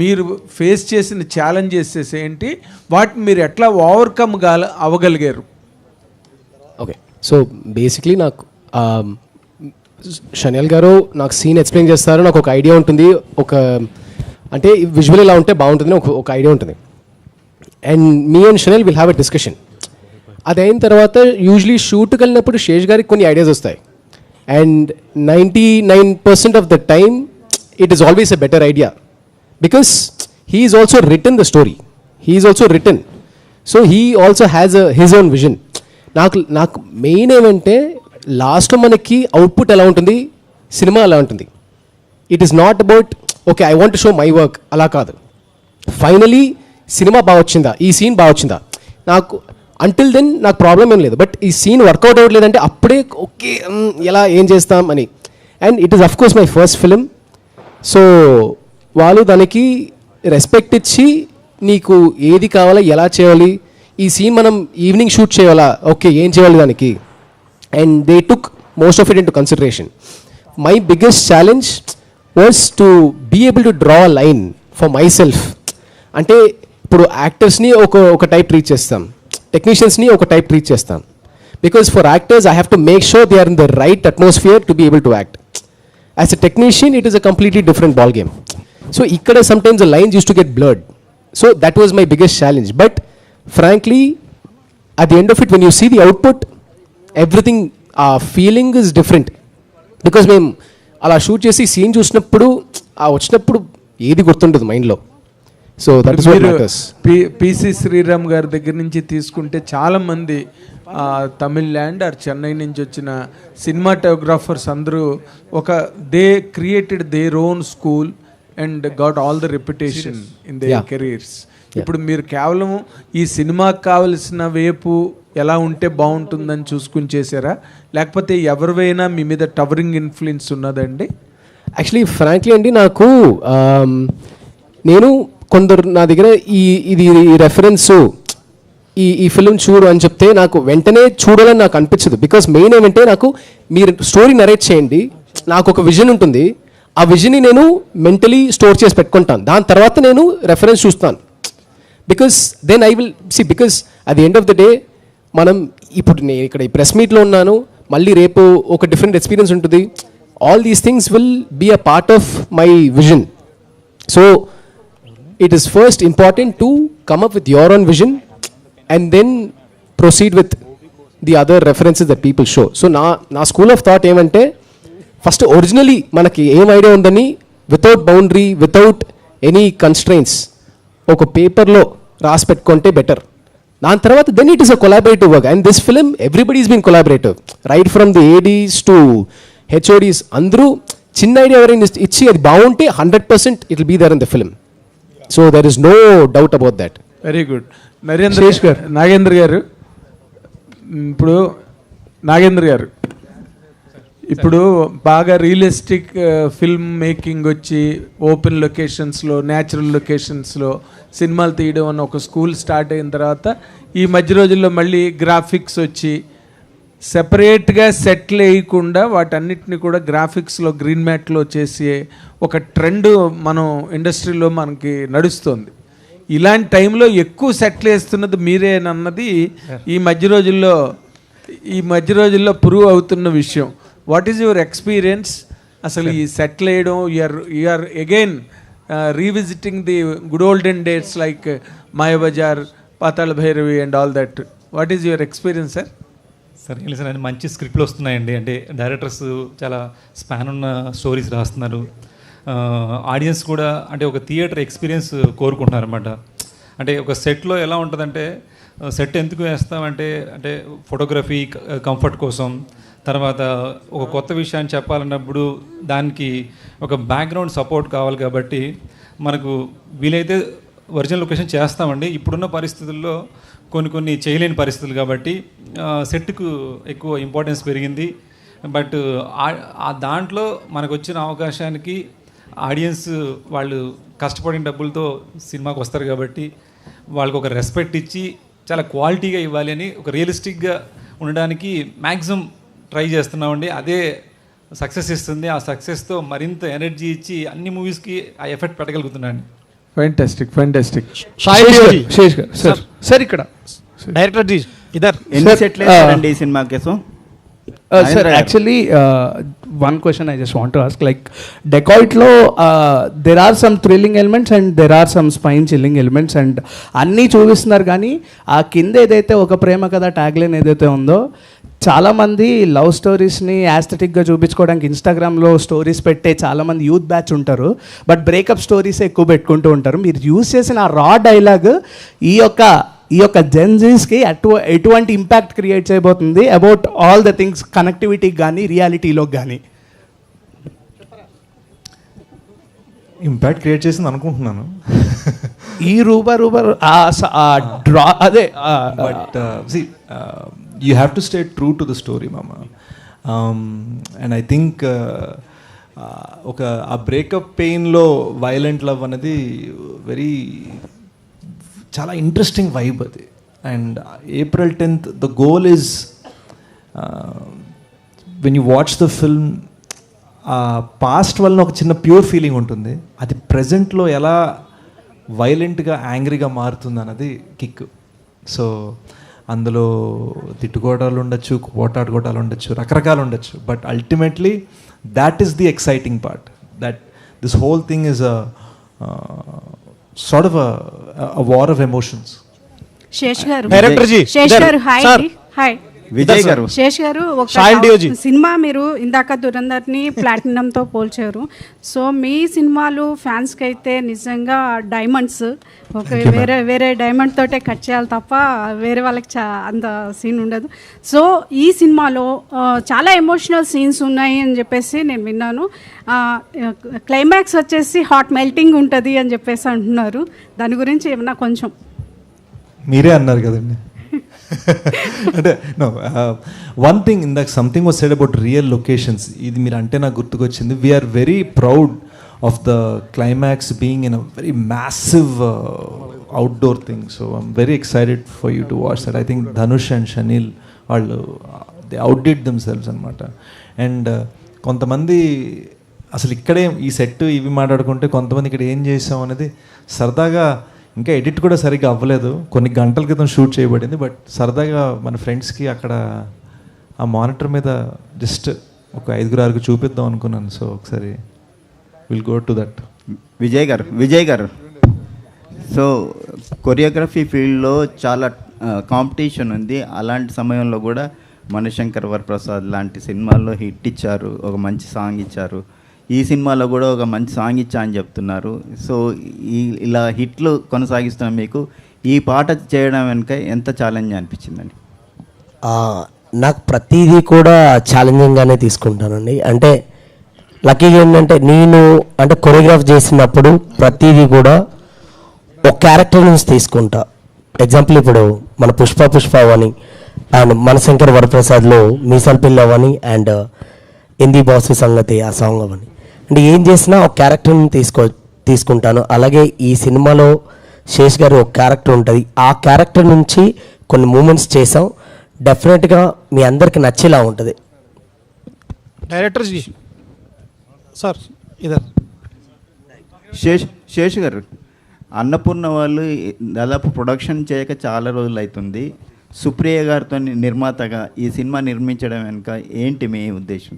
మీరు ఫేస్ చేసిన ఛాలెంజెస్ ఏంటి, వాటిని మీరు ఎట్లా ఓవర్కమ్ అవ్వగలిగారు? ఓకే, సో బేసిక్లీ నాకు షనియల్ గారు నాకు సీన్ ఎక్స్ప్లెయిన్ చేస్తారు, నాకు ఒక ఐడియా ఉంటుంది, అంటే విజువల్ ఇలా ఉంటే బాగుంటుంది ఒక ఐడియా ఉంటుంది. And me and Shaniel will have a discussion. అది అయిన తర్వాత యూజువలీ షూట్కి వెళ్ళినప్పుడు శేష్ గారికి కొన్ని ఐడియాస్ వస్తాయి. And 99% of the time it is always a better idea, because he is also written the story, he is also written, so he also has his own vision. నాకు main ఏమంటే లాస్ట్లో మనకి output ఎలా ఉంటుంది, సినిమా ఎలా ఉంటుంది. It is not about okay I want to show my work, అలా కాదు. ఫైనలీ సినిమా బాగా వచ్చిందా, ఈ సీన్ బాగా వచ్చిందా, నాకు అంటిల్ దెన్ నాకు ప్రాబ్లం ఏం లేదు. బట్ ఈ సీన్ వర్కౌట్ అవ్వట్లేదంటే అప్పుడే ఓకే ఎలా ఏం చేస్తాం అని. And it is of course my first film, so వాళ్ళు దానికి రెస్పెక్ట్ ఇచ్చి నీకు ఏది కావాలో, ఎలా చేయాలి, ఈ సీన్ మనం ఈవినింగ్ షూట్ చేయాలా, ఓకే ఏం చేయాలి దానికి, and they took most of it into consideration. My biggest challenge was to be able to draw a line for myself. అంటే ఇప్పుడు యాక్టర్స్ని ఒక టైప్ ట్రీట్ చేస్తాం, టెక్నీషియన్స్ని ఒక టైప్ ట్రీట్ చేస్తాం. Because for actors I have to make sure they are in the right atmosphere to be able to act. As a technician it is a completely different ball game. So ఇక్కడ sometimes the lines use to get blurred. So that was my biggest challenge. But frankly, at the end of it, when you see the output, everything, feeling is different. Because మేము అలా shoot చేసి scene చూసినప్పుడు వచ్చినప్పుడు ఏది గుర్తుండదు మైండ్లో. So that is what matters. PC Sreeram గారి దగ్గర నుంచి తీసుకుంటే చాలామంది తమిళ్ ల్యాండ్ ఆర్ చెన్నై నుంచి వచ్చిన సినిమాటోగ్రాఫర్స్ అందరూ they created their own school and got all the reputation in there careers. ఇప్పుడు మీరు కేవలం ఈ సినిమాకి కావలసిన వైపు ఎలా ఉంటే బాగుంటుందని చూసుకుని చేశారా, లేకపోతే ఎవరివైనా మీ మీద టవరింగ్ ఇన్ఫ్లుయెన్స్ ఉన్నదండి? యాక్చువల్లీ ఫ్రాంక్లీ అండి, నాకు నేను కొందరు నా దగ్గర ఇది రెఫరెన్స్ ఈ ఫిల్మ్ చూడు అని చెప్తే నాకు వెంటనే చూడాలని నాకు అనిపించదు. బికాస్ మెయిన్ ఏమంటే నాకు మీరు స్టోరీ నరేట్ చేయండి, నాకు ఒక విజన్ ఉంటుంది, ఆ విజన్ని నేను మెంటలీ స్టోర్ చేసి పెట్టుకుంటాను, దాని తర్వాత నేను రెఫరెన్స్ చూస్తాను. Because then I will see, because at the end of the day మనం ఇప్పుడు నేను ఇక్కడ ఈ ప్రెస్ మీట్లో ఉన్నాను, మళ్ళీ రేపు ఒక డిఫరెంట్ ఎక్స్పీరియన్స్ ఉంటుంది. All these things will be a part of my vision. So it is first important to come up with your own vision and then proceed with the other references that people show. So నా school of thought ఏమంటే first originally మనకి ఏం idea ఉందని without boundary, without any constraints ఒక పేపర్లో రాసి పెట్టుకుంటే better. దాని తర్వాత then it is a collaborative work. And this film everybody is been collaborative, right from the ADs to HODs. అందరూ చిన్న ఐడియా ఎవరైనా ఇచ్చి అది బాగుంటే 100% it will be there in the film. So there is no doubt about that. Very good. Nagendra గారు, ఇప్పుడు నాగేంద్ర గారు ఇప్పుడు బాగా రియలిస్టిక్ ఫిల్మ్ మేకింగ్ వచ్చి ఓపెన్ లొకేషన్స్లో, న్యాచురల్ లొకేషన్స్లో సినిమాలు తీయడం అన్న ఒక స్కూల్ స్టార్ట్ అయిన తర్వాత ఈ మధ్య రోజుల్లో మళ్ళీ గ్రాఫిక్స్ వచ్చి సెపరేట్గా సెట్లు వేయకుండా వాటన్నిటిని కూడా గ్రాఫిక్స్లో గ్రీన్ మ్యాట్లో చేసే ఒక ట్రెండ్ మనం ఇండస్ట్రీలో మనకి నడుస్తుంది. ఇలాంటి టైంలో ఎక్కువ సెట్లు వేస్తున్నది మీరేనన్నది ఈ మధ్య రోజుల్లో ప్రూవ్ అవుతున్న విషయం. What is your experience? అసలు ఈ సెటిల్ వేయడం, you're again revisiting the good olden days like Mayabazar, Pathala Bhairavi and all that. What is your experience sir? Sir ఏం లేదు సార్, మంచి స్క్రిప్ట్లు వస్తున్నాయండి. అంటే డైరెక్టర్స్ చాలా స్పాన్ ఉన్న స్టోరీస్ రాస్తున్నారు. ఆడియన్స్ కూడా అంటే ఒక థియేటర్ ఎక్స్పీరియన్స్ కోరుకుంటున్నారు అనమాట. అంటే ఒక సెట్లో ఎలా ఉంటుందంటే, సెట్ ఎందుకు వేస్తామంటే అంటే ఫోటోగ్రఫీ కంఫర్ట్ కోసం, తర్వాత ఒక కొత్త విషయాన్ని చెప్పాలన్నప్పుడు దానికి ఒక బ్యాక్గ్రౌండ్ సపోర్ట్ కావాలి. కాబట్టి మనకు వీలైతే ఒరిజినల్ లొకేషన్ చేస్తామండి. ఇప్పుడున్న పరిస్థితుల్లో కొన్ని చేయలేని పరిస్థితులు కాబట్టి సెట్కు ఎక్కువ ఇంపార్టెన్స్ పెరిగింది. బట్ ఆ దాంట్లో మనకు వచ్చిన అవకాశానికి ఆడియన్స్ వాళ్ళు కష్టపడిన డబ్బులతో సినిమాకి వస్తారు కాబట్టి వాళ్ళకి ఒక రెస్పెక్ట్ ఇచ్చి చాలా క్వాలిటీగా ఇవ్వాలి అని ఒక రియలిస్టిక్గా ఉండడానికి మ్యాక్సిమం ట్రై చేస్తున్నామండి. అదే సక్సెస్ ఇస్తుంది. ఆ సక్సెస్తో మరింత ఎనర్జీ ఇచ్చి అన్ని మూవీస్కి ఆ effect పెట్టగలుగుతున్నాను. Fantastic. Sesh garu sir ఇక్కడ డైరెక్టర్ జీ ఇదర్ ఎన్ని సెట్లు వేస్తారండి ఈ సినిమా కోసం? sir, actually, one question I just want to ask, like Decoit-lo, there are some thrilling elements and there are some spine-chilling elements, and అన్నీ చూపిస్తున్నారు. కానీ ఆ కింద ఏదైతే ఒక ప్రేమ కథ ట్యాగ్లైన్ ఏదైతే ఉందో, చాలామంది లవ్ స్టోరీస్ని యాస్థెటిక్గా చూపించుకోవడానికి ఇన్స్టాగ్రామ్లో స్టోరీస్ పెట్టే చాలామంది యూత్ బ్యాచ్ ఉంటారు. బట్ బ్రేకప్ స్టోరీస్ ఎక్కువ పెట్టుకుంటూ ఉంటారు. మీరు యూజ్ చేసిన ఆ రా డైలాగ్ ఈ యొక్క జెన్జీస్కి ఎటువంటి ఇంపాక్ట్ క్రియేట్ చేయబోతుంది అబౌట్ ఆల్ ద థింగ్స్, కనెక్టివిటీకి కానీ రియాలిటీలోకి కానీ? ఇంపాక్ట్ క్రియేట్ చేసింది అనుకుంటున్నాను. ఈ రూబా డ్రా అదే, but you have to stay true to the story మామ. అండ్ ఐ థింక్ ఒక ఆ బ్రేకప్ పెయిన్లో వైలెంట్ లవ్ అనేది చాలా ఇంట్రెస్టింగ్ వైబ్ అది. And April 10th the goal is when you watch the film past వలన ఒక చిన్న ప్యూర్ ఫీలింగ్ ఉంటుంది, అది ప్రజెంట్లో ఎలా వైలెంట్గా యాంగ్రీగా మారుతుంది అన్నది కిక్. సో అందులో తిట్టుకోవడాలు ఉండొచ్చు, పోటాడుకోవడాలు ఉండొచ్చు, రకరకాలు ఉండొచ్చు, but ultimately that is the exciting part. That this whole thing is a sort of a war of emotions. Sesh గారు, డైరెక్టర్ జీ, శేష్ గారు, హాయ్ హాయ్ విజయ్ గారు, శేష్ గారు, ఒక సినిమా మీరు ఇందాక దురంధర్ని ప్లాటినంతో పోల్చారు. సో మీ సినిమాలు ఫ్యాన్స్కి అయితే నిజంగా డైమండ్స్. ఒక వేరే డైమండ్ తోటే కట్ చేయాలి తప్ప వేరే వాళ్ళకి అంత సీన్ ఉండదు. సో ఈ సినిమాలో చాలా ఎమోషనల్ సీన్స్ ఉన్నాయి అని చెప్పేసి నేను విన్నాను. క్లైమాక్స్ వచ్చేసి హాట్ మెల్టింగ్ ఉంటుంది అని చెప్పేసి అంటున్నారు. దాని గురించి ఏమన్నా కొంచెం మీరే అన్నారు కదండి. అంటే no, one thing in that something was said about real locations. ఇది మీరు అంటే నాకు గుర్తుకొచ్చింది. We're very proud of the climax being in a very massive outdoor thing. So I'm very excited for you to watch that. I think Dhanush and Shaneel వాళ్ళు they outdid themselves అనమాట. And కొంతమంది అసలు ఇక్కడే ఈ సెట్ ఇవి మాట్లాడుకుంటే, కొంతమంది ఇక్కడ ఏం చేసాం అనేది సరదాగా, ఇంకా ఎడిట్ కూడా సరిగ్గా అవ్వలేదు, కొన్ని గంటల క్రితం షూట్ చేయబడింది, బట్ సరదాగా మన ఫ్రెండ్స్కి అక్కడ ఆ మానిటర్ మీద జస్ట్ ఒక 5-6 చూపిద్దాం అనుకున్నాను. సో ఒకసారి will go to that. Vijay గారు, సో కొరియోగ్రఫీ ఫీల్డ్లో చాలా కాంపిటీషన్ ఉంది. అలాంటి సమయంలో కూడా మణిశంకర్ వరప్రసాద్ లాంటి సినిమాల్లో హిట్ ఇచ్చారు, ఒక మంచి సాంగ్ ఇచ్చారు. ఈ సినిమాలో కూడా ఒక మంచి సాంగ్ ఇచ్చా అని చెప్తున్నారు. సో ఇలా హిట్లు కొనసాగిస్తున్న మీకు ఈ పాట చేయడం వెనుక ఎంత ఛాలెంజ్ అనిపించిందండి? నాకు ప్రతిదీ కూడా ఛాలెంజింగ్గానే తీసుకుంటానండి. అంటే లక్కీగా ఏంటంటే నేను అంటే కొరియోగ్రాఫ్ చేసినప్పుడు ప్రతిదీ కూడా ఒక క్యారెక్టర్ నుంచి తీసుకుంటా. ఎగ్జాంపుల్ ఇప్పుడు మన పుష్ప అవని అండ్ మణిశంకర్ వరప్రసాద్లో మీసాల్ పిల్ల అవని అండ్ హిందీ బాసు సంగతి ఆ సాంగ్ అవని, అంటే ఏం చేసినా ఒక క్యారెక్టర్ని తీసుకుంటాను. అలాగే ఈ సినిమాలో శేష్ గారు ఒక క్యారెక్టర్ ఉంటుంది, ఆ క్యారెక్టర్ నుంచి కొన్ని మూమెంట్స్ చేసాం. డెఫినెట్గా మీ అందరికి నచ్చేలా ఉంటుంది. డైరెక్టర్ జీ సార్ ఇదర్ శేష్ గారు, అన్నపూర్ణ వాళ్ళు దాదాపు ప్రొడక్షన్ చేయక చాలా రోజులు అవుతుంది. సుప్రియ గారితో నిర్మాతగా ఈ సినిమా నిర్మించడం వెనుక ఏంటి మీ ఉద్దేశం?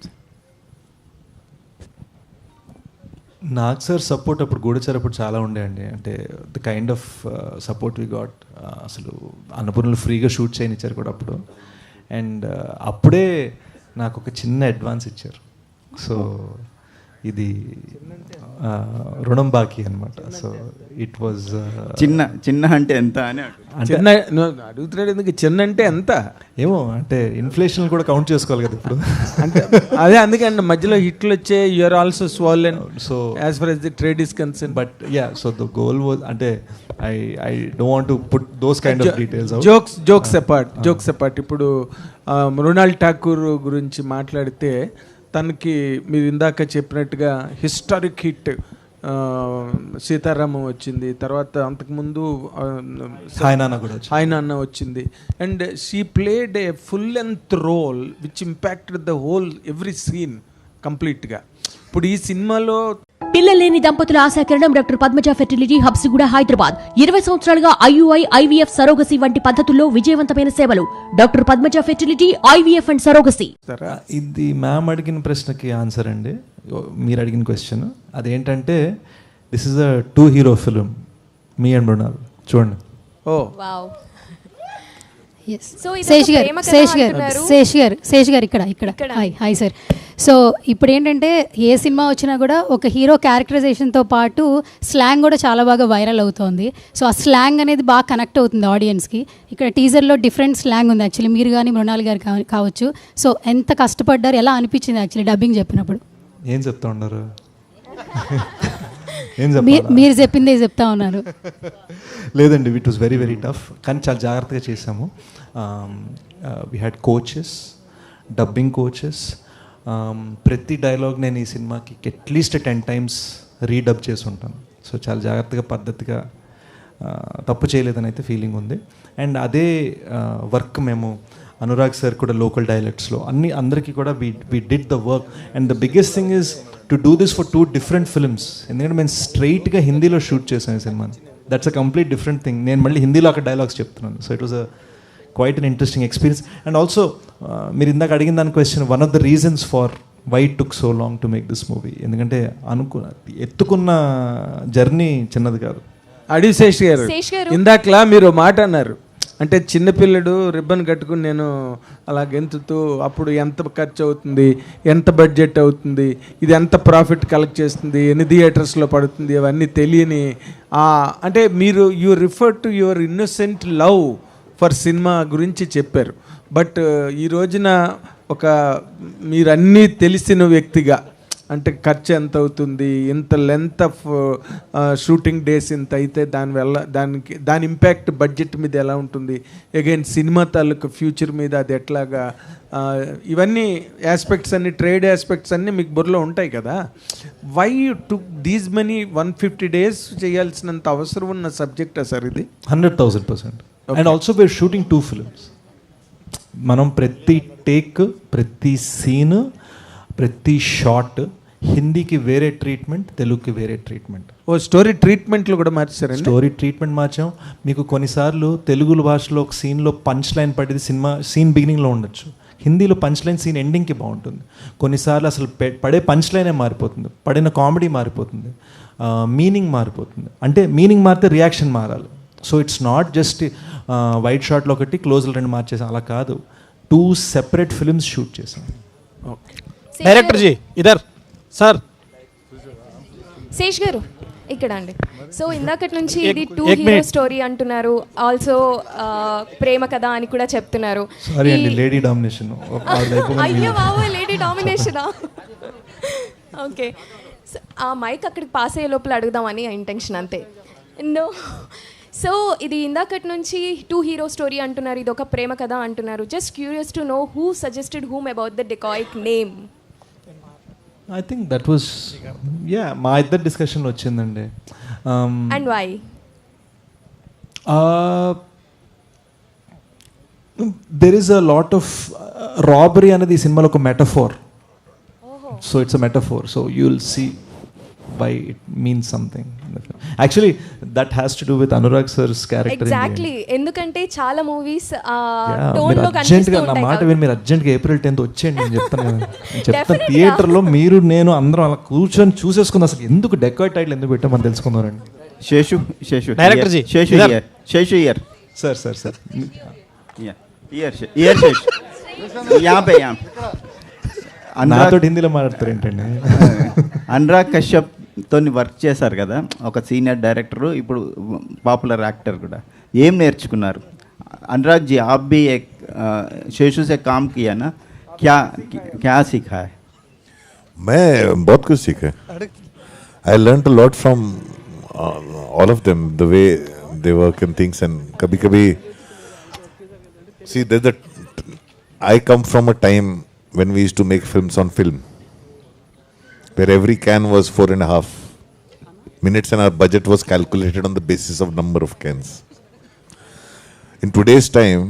నాకు సార్ సపోర్ట్ అప్పుడు గూఢచారప్పుడు చాలా ఉండే అండి. అంటే the kind of support we got, అసలు అన్నపూర్ణలో ఫ్రీగా షూట్ చేయనిచ్చారు కూడా అప్పుడు. అండ్ అప్పుడే నాకు ఒక చిన్న అడ్వాన్స్ ఇచ్చారు. సో ఇది రుణం బాకీ అనమాట. సో ఇట్ వాజ్ చిన్న అంటే ఎంత అని అడుగుతున్నాడు. ఎందుకు చిన్న అంటే ఎంత ఏమో, అంటే ఇన్ఫ్లేషన్ కూడా కౌంట్ చేసుకోవాలి కదా ఇప్పుడు. అంటే అదే అందుకండి మధ్యలో హిట్లు వచ్చే you're also swollen. So as far as the trade is concern. But yeah, so the goal was, అంటే I don't want to put those kind of details. Jokes apart ఇప్పుడు మృణాల్ ఠాకూర్ గురించి మాట్లాడితే తనకి మీరు ఇందాక చెప్పినట్టుగా హిస్టారిక్ హిట్ సీతారామం వచ్చింది, తర్వాత అంతకుముందు హాయ్ నాన్న వచ్చింది. And she played a full length role which impacted the whole every scene కంప్లీట్గా. ఇప్పుడు ఈ సినిమాలో పిల్లలేని దంపతుల ఆశాకిరణం డాక్టర్ పద్మజ ఫెర్టిలిటీ హబ్స్ కూడా హైదరాబాద్. 20 సంవత్సరాలుగా ఐయుఐ, ఐవీఎఫ్, సరోగసి వంటి పద్ధతుల్లో విజయవంతమైన సేవలు. Doctor Padmaja fertility, IVF and surrogacy. ఇది మ్యామ్ అడిగిన ప్రశ్నకి ఆన్సర్ అండి, మీరు అడిగిన క్వశ్చన్. అదేంటంటే this is a 2 hero film, me and Mrunal. చూడండి. శేష్ గారు ఇక్కడ హాయ్ సార్. సో ఇప్పుడు ఏంటంటే ఏ సినిమా వచ్చినా కూడా ఒక హీరో క్యారెక్టరైజేషన్తో పాటు స్లాంగ్ కూడా చాలా బాగా వైరల్ అవుతుంది. సో ఆ స్లాంగ్ అనేది బాగా కనెక్ట్ అవుతుంది ఆడియన్స్కి. ఇక్కడ టీజర్లో డిఫరెంట్ స్లాంగ్ ఉంది యాక్చువల్లీ, మీరు కానీ మృణాల్ గారు కావచ్చు. సో ఎంత కష్టపడ్డారు, ఎలా అనిపించింది యాక్చువల్లీ డబ్బింగ్ చెప్పినప్పుడు? ఏం చెప్తా ఉన్నారు? మీరు చెప్పిందే చెప్తా ఉన్నారు. లేదండి, it was very very tough, కానీ చాలా జాగ్రత్తగా చేసాము. We had coaches, dubbing coaches. ప్రతి డైలాగ్ నేను ఈ సినిమాకి అట్లీస్ట్ 10 times రీడబ్ చేసి ఉంటాను. సో చాలా జాగ్రత్తగా పద్ధతిగా తప్పు చేయలేదని అయితే ఫీలింగ్ ఉంది. అండ్ అదే వర్క్ మేము అనురాగ్ సార్ కూడా లోకల్ డైలెక్ట్స్లో అందరికీ కూడా we did the work. And the biggest thing is to do this for 2 different films. ఎందుకంటే మేము స్ట్రైట్గా హిందీలో షూట్ చేసాను ఈ సినిమాని. That's a complete different thing. నేను మళ్ళీ హిందీలో అక్కడ డైలాగ్స్ చెప్తున్నాను. So it was quite an interesting experience. And also మీరు ఇందాక అడిగిన దాని question, one of the reasons for why it took so long to make this movie. ఎందుకంటే ఎత్తుకున్న జర్నీ చిన్నది కాదు. అడి శేష్ గారు, ఇందాకలా మీరు మాట అన్నారు, అంటే చిన్నపిల్లడు రిబ్బన్ కట్టుకుని నేను అలా గెంతుతూ అప్పుడు ఎంత ఖర్చు అవుతుంది, ఎంత బడ్జెట్ అవుతుంది, ఇది ఎంత ప్రాఫిట్ కలెక్ట్ చేస్తుంది, ఎన్ని థియేటర్స్లో పడుతుంది, అవన్నీ తెలియని అంటే మీరు you refer to your innocent love for cinema గురించి చెప్పారు. బట్ ఈ రోజున ఒక మీరన్నీ తెలిసిన వ్యక్తిగా, అంటే ఖర్చు ఎంత అవుతుంది, ఇంత లెంత్ ఆఫ్ షూటింగ్ డేస్ ఇంత అయితే దానివల్ల దాని ఇంపాక్ట్ బడ్జెట్ మీద ఎలా ఉంటుంది, అగైన్ సినిమా తాలూకు ఫ్యూచర్ మీద అది ఎట్లాగా, ఇవన్నీ ఆస్పెక్ట్స్ అన్ని, ట్రేడ్ ఆస్పెక్ట్స్ అన్నీ మీకు బుర్రలో ఉంటాయి కదా. Why you took these money 150 days చేయాల్సినంత అవసరం ఉన్న సబ్జెక్టా సార్ ఇది? 100,000%. And also we're shooting 2 films. మనం ప్రతి టేక్, ప్రతి సీన్, ప్రతి షాట్ హిందీకి వేరే ట్రీట్మెంట్, తెలుగుకి వేరే ట్రీట్మెంట్. స్టోరీ ట్రీట్మెంట్లు కూడా మార్చారు. స్టోరీ ట్రీట్మెంట్ మార్చాం. మీకు కొన్నిసార్లు తెలుగు భాషలో ఒక సీన్లో పంచ్ లైన్ పడేది సినిమా సీన్ బిగినింగ్లో ఉండొచ్చు, హిందీలో పంచ్ లైన్ సీన్ ఎండింగ్కి బాగుంటుంది. కొన్నిసార్లు అసలు పడే పంచ్ లైనే మారిపోతుంది, పడిన కామెడీ మారిపోతుంది, మీనింగ్ మారిపోతుంది. అంటే మీనింగ్ మారితే రియాక్షన్ మారాలి. So it's not just wide షాట్లో ఒకటి, క్లోజ్లో 2 మార్చేసాం, అలా కాదు. 2 separate films షూట్ చేసాం. ఓకే డైరెక్టర్ జీ ఇదర్ సార్. శేష్ గారు ఇక్కడ అండి. సో ఇందాకటి నుంచి ఇది 2 hero స్టోరీ అంటున్నారు, ఆల్సో ప్రేమ కథ అని కూడా చెప్తున్నారు. సారీ అండి, లేడీ డామినేషన్. అయ్యో బాబు, లేడీ డామినేషనా? ఓకే, ఆ మైక్ అక్కడికి పాస్ అయ్యే లోపల అడుగుదామని ఇంటెన్షన్, అంతే. నో, సో ఇది ఇందాకటి నుంచి 2 hero స్టోరీ అంటున్నారు, ఇది ఒక ప్రేమ కథ అంటున్నారు. Just curious to know who suggested whom about the dacoit name? I think that was మా ఇద్దరు డిస్కషన్ వచ్చిందండి. And why? There is a lot of robbery అనేది ఈ సినిమాలో ఒక metaphor. So it's a metaphor. So you will see why it means something. Actually that has to do with Anurag sir's character. Exactly. ఎందుకంటే చాలా movies tone లో కనిపిస్తూ ఉంటాయి. నా మాట విని మీరు అర్జెంట్గా April 10th వచ్చేయండి. నేను చెప్తాను థియేటర్లో మీరు నేను అందరం అలా కూర్చొని చూసేసుకుందాం. అసలు ఎందుకు డెకాయ్ టైటిల్ ఎందుకు పెట్టామని తెలుసుకుందారండి. Seshu director ji, Seshu here sir here Seshu यहाँ నాతో హిందీలో మాట్లాడతారు ఏంటండి. అనురాగ్ కశ్యప్ తోని వర్క్ చేశారు కదా, ఒక సీనియర్ డైరెక్టర్, ఇప్పుడు పాపులర్ యాక్టర్ కూడా. ఏం నేర్చుకున్నారు? अनुराग जी, आप भी एक शेषु से काम किया ना, क्या सीखा है? मैं बहुत कुछ सीखा. I learned a lot from all of them, the way they work and things. And kabhi see, I come from a time when we used to make films on film, where every can was 4.5 minutes and our budget was calculated on the basis of number of cans. In today's time,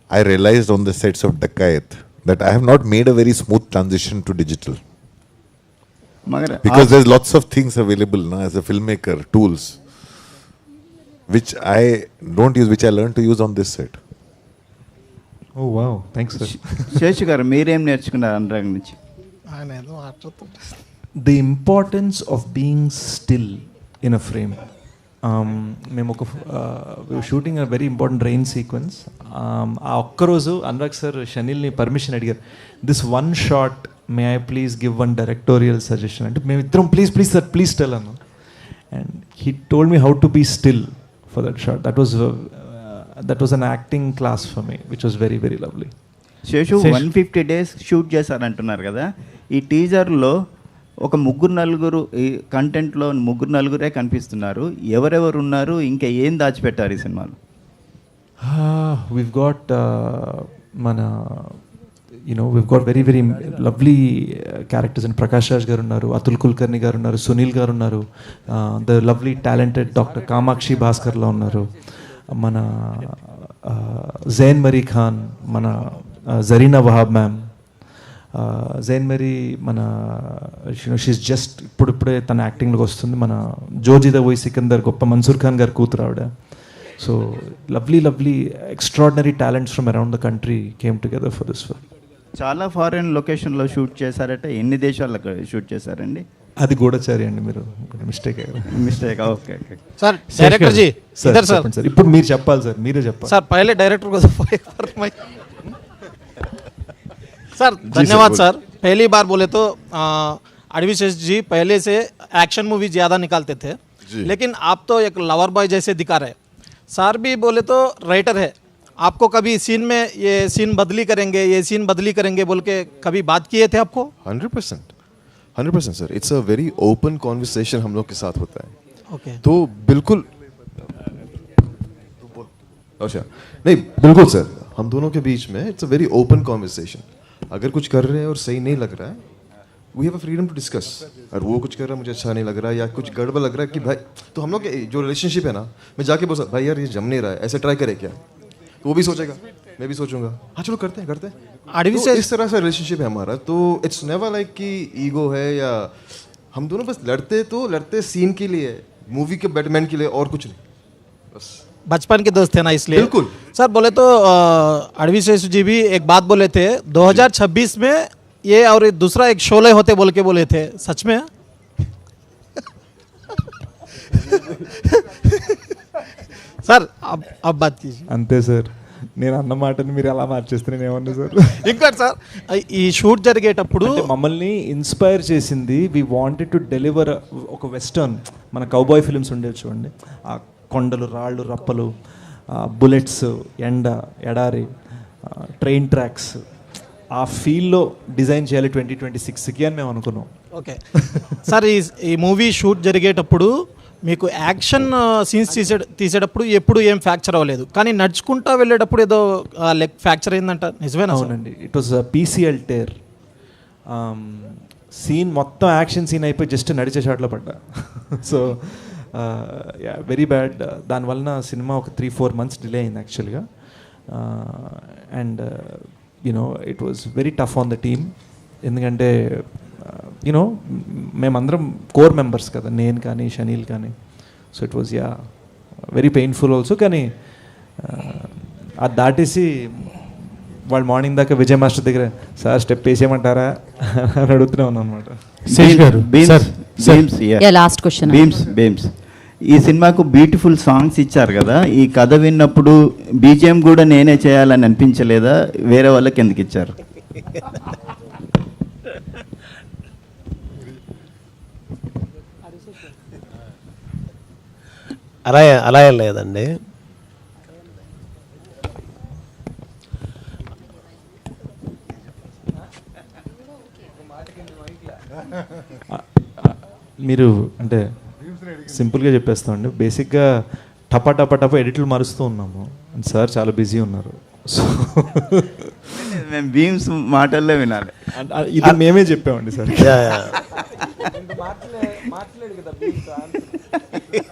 I realized on the sets of Dakayat that I have not made a very smooth transition to digital. Because there's lots of things available now as a filmmaker, tools, which I don't use, which I learned to use on this set. Oh wow, thanks sir. Seshu గారు మీరేం నేర్చుకున్నారు అనురాగ్ నుంచి? The importance of being still in a frame. మేము ఒక shooting a very important rain sequence. ఆ ఒక్కరోజు Anurag sir షనిల్ని permission అడిగారు, this 1 shot may I please give 1 directorial suggestion అంటే మేము ఇద్దరం ప్లీజ్ సార్ ప్లీజ్ టెల్ అన్నాం. And he told me how to be still for that shot. That was an acting class for me, which was very, very lovely. Seshu 150 days shoot చేశారంటున్నారు కదా, ఈ టీజర్లో ఒక 3-4 ఈ కంటెంట్లో 3-4 కనిపిస్తున్నారు. ఎవరెవరు ఉన్నారు, ఇంకా ఏం దాచిపెట్టారు ఈ సినిమాలో? We've got we've got very, very lovely characters. And Prakash Raj garu unnaru, Atul Kulkarni garu unnaru, Sunil garu unnaru, the lovely talented Dr. Kamakshi Bhaskar la unnaru. మన జైన్ మరీ ఖాన్, మన జరీనా వహాబ్ మ్యామ్, జైన్ మరీ మన షీస్ జస్ట్ ఇప్పుడిప్పుడే తన యాక్టింగ్లోకి వస్తుంది. మన జోజిదా వోయ్ సికందర్, గొప్ప మన్సూర్ ఖాన్ గారి కూతురు ఆవిడ. So lovely extraordinary talents from around the country came together for this film. చాలా ఫారెన్ లొకేషన్లో షూట్ చేశారట, ఎన్ని దేశాల్లో షూట్ చేశారండి? అది గూఢచారి అండి, మీరు mistake mistake. Okay okay sir director ji इधर सर. సార్ ఇప్పుడు మీరు చెప్పాలి సార్, మీరే చెప్పాలి. सर पहले डायरेक्टर को सर धन्यवाद सर. पहली बार बोले तो अडवी शेष जी पहले से एक्शन मूवी ज़्यादा निकालते थे, लेकिन आप तो एक लवर बॉय जैसे दिखा रहे. सर भी बोले तो राइटर है, आपको कभी सीन में ये सीन बदली करेंगे, ये सीन बदली करेंगे बोल के कभी बात किए थे आपको? 100% sir. It's a very open conversation हम लोग के साथ होता है. ओके. तो बिल्कुल अच्छा नहीं, बिल्कुल सर, हम दोनों के बीच में it's a very open conversation. अगर कुछ कर रहे हैं और सही नहीं लग रहा है, we have a freedom to discuss. और वो कुछ कर रहा है मुझे अच्छा नहीं लग रहा है या कुछ गड़बड़ लग रहा है कि भाई, तो हम लोग के जो रिलेशनशिप है ना, मैं जाके बोल सकता भाई यार ये जम नहीं रहा है, ऐसे ट्राई करे क्या, तो वो भी सोचेगा, मैं भी सोचूंगा, हाँ चलो करते हैं. अडवी तो इस तरह से रिलेशनशिप है हमारा. तो इट्स नेवर लाइक कि ईगो है या हम दोनों बस लड़ते सीन के लिए, मूवी के बैटमैन के लिए, और कुछ नहीं. बस बचपन के दोस्त थे ना, इसलिए. बिल्कुल. सर बोले तो अडवी शेष जी भी एक बात बोले थे 2026 में ये और दूसरा एक शोले होते बोल के बोले थे, सच में? सर अब बात कीजिए. అంతే సార్, నేను అన్న మాటని మీరు ఎలా మార్చేస్తే నేను ఏమన్నా సార్. ఇంకోటి సార్, ఈ షూట్ జరిగేటప్పుడు మమ్మల్ని ఇన్స్పైర్ చేసింది, వి వాంటెడ్ టు డెలివర్ ఒక వెస్టర్న్, మన కౌబాయ్ ఫిల్మ్స్ ఉండేవి చూడండి, ఆ కొండలు, రాళ్ళు, రప్పలు, బుల్లెట్స్, ఎండ, ఎడారి, ట్రైన్ ట్రాక్స్, ఆ ఫీల్డ్లో డిజైన్ చేయాలి 2026కి అని మేము అనుకున్నాం. ఓకే సార్, ఈ మూవీ షూట్ జరిగేటప్పుడు మీకు యాక్షన్ సీన్స్ తీసేటప్పుడు ఎప్పుడు ఏం ఫ్రాక్చర్ అవ్వలేదు, కానీ నడుచుకుంటా వెళ్ళేటప్పుడు ఏదో లెగ్ ఫ్రాక్చర్ అయిందంట, నిజమేనా? అవునండి, it was PCL tear. Scene మొత్తం యాక్షన్ సీన్ అయిపోయి జస్ట్ నడిచే షాట్లో పడ్డా. So very bad. దానివలన సినిమా ఒక 3-4 months డిలే అయింది యాక్చువల్గా. And you know it was very tough on the team, ఎందుకంటే యూనో మేమందరం కోర్ మెంబర్స్ కదా, నేను కానీ షనీల్ కానీ. So it was very painful also. కానీ అది దాటేసి వాళ్ళు మార్నింగ్ దాకా విజయ్ మాస్టర్ దగ్గర సార్ స్టెప్ వేసేయమంటారా అని అడుగుతూనే ఉన్నాను అనమాట. Last question. బీమ్స్ ఈ సినిమాకు బ్యూటిఫుల్ సాంగ్స్ ఇచ్చారు కదా, ఈ కథ విన్నప్పుడు బీజిఎం కూడా నేనే చేయాలని అనిపించలేదా? వేరే వాళ్ళకి ఎందుకు ఇచ్చారు? అలా ఏం లేదండి. మీరు అంటే సింపుల్గా చెప్పేస్తామండి, బేసిక్గా టపా ఎడిట్లు మారుస్తూ ఉన్నాము, అండ్ సార్ చాలా బిజీ ఉన్నారు. సో మేము బీమ్స్ మాటల్లో వినాలి, ఇది మేమే చెప్పామండి సార్.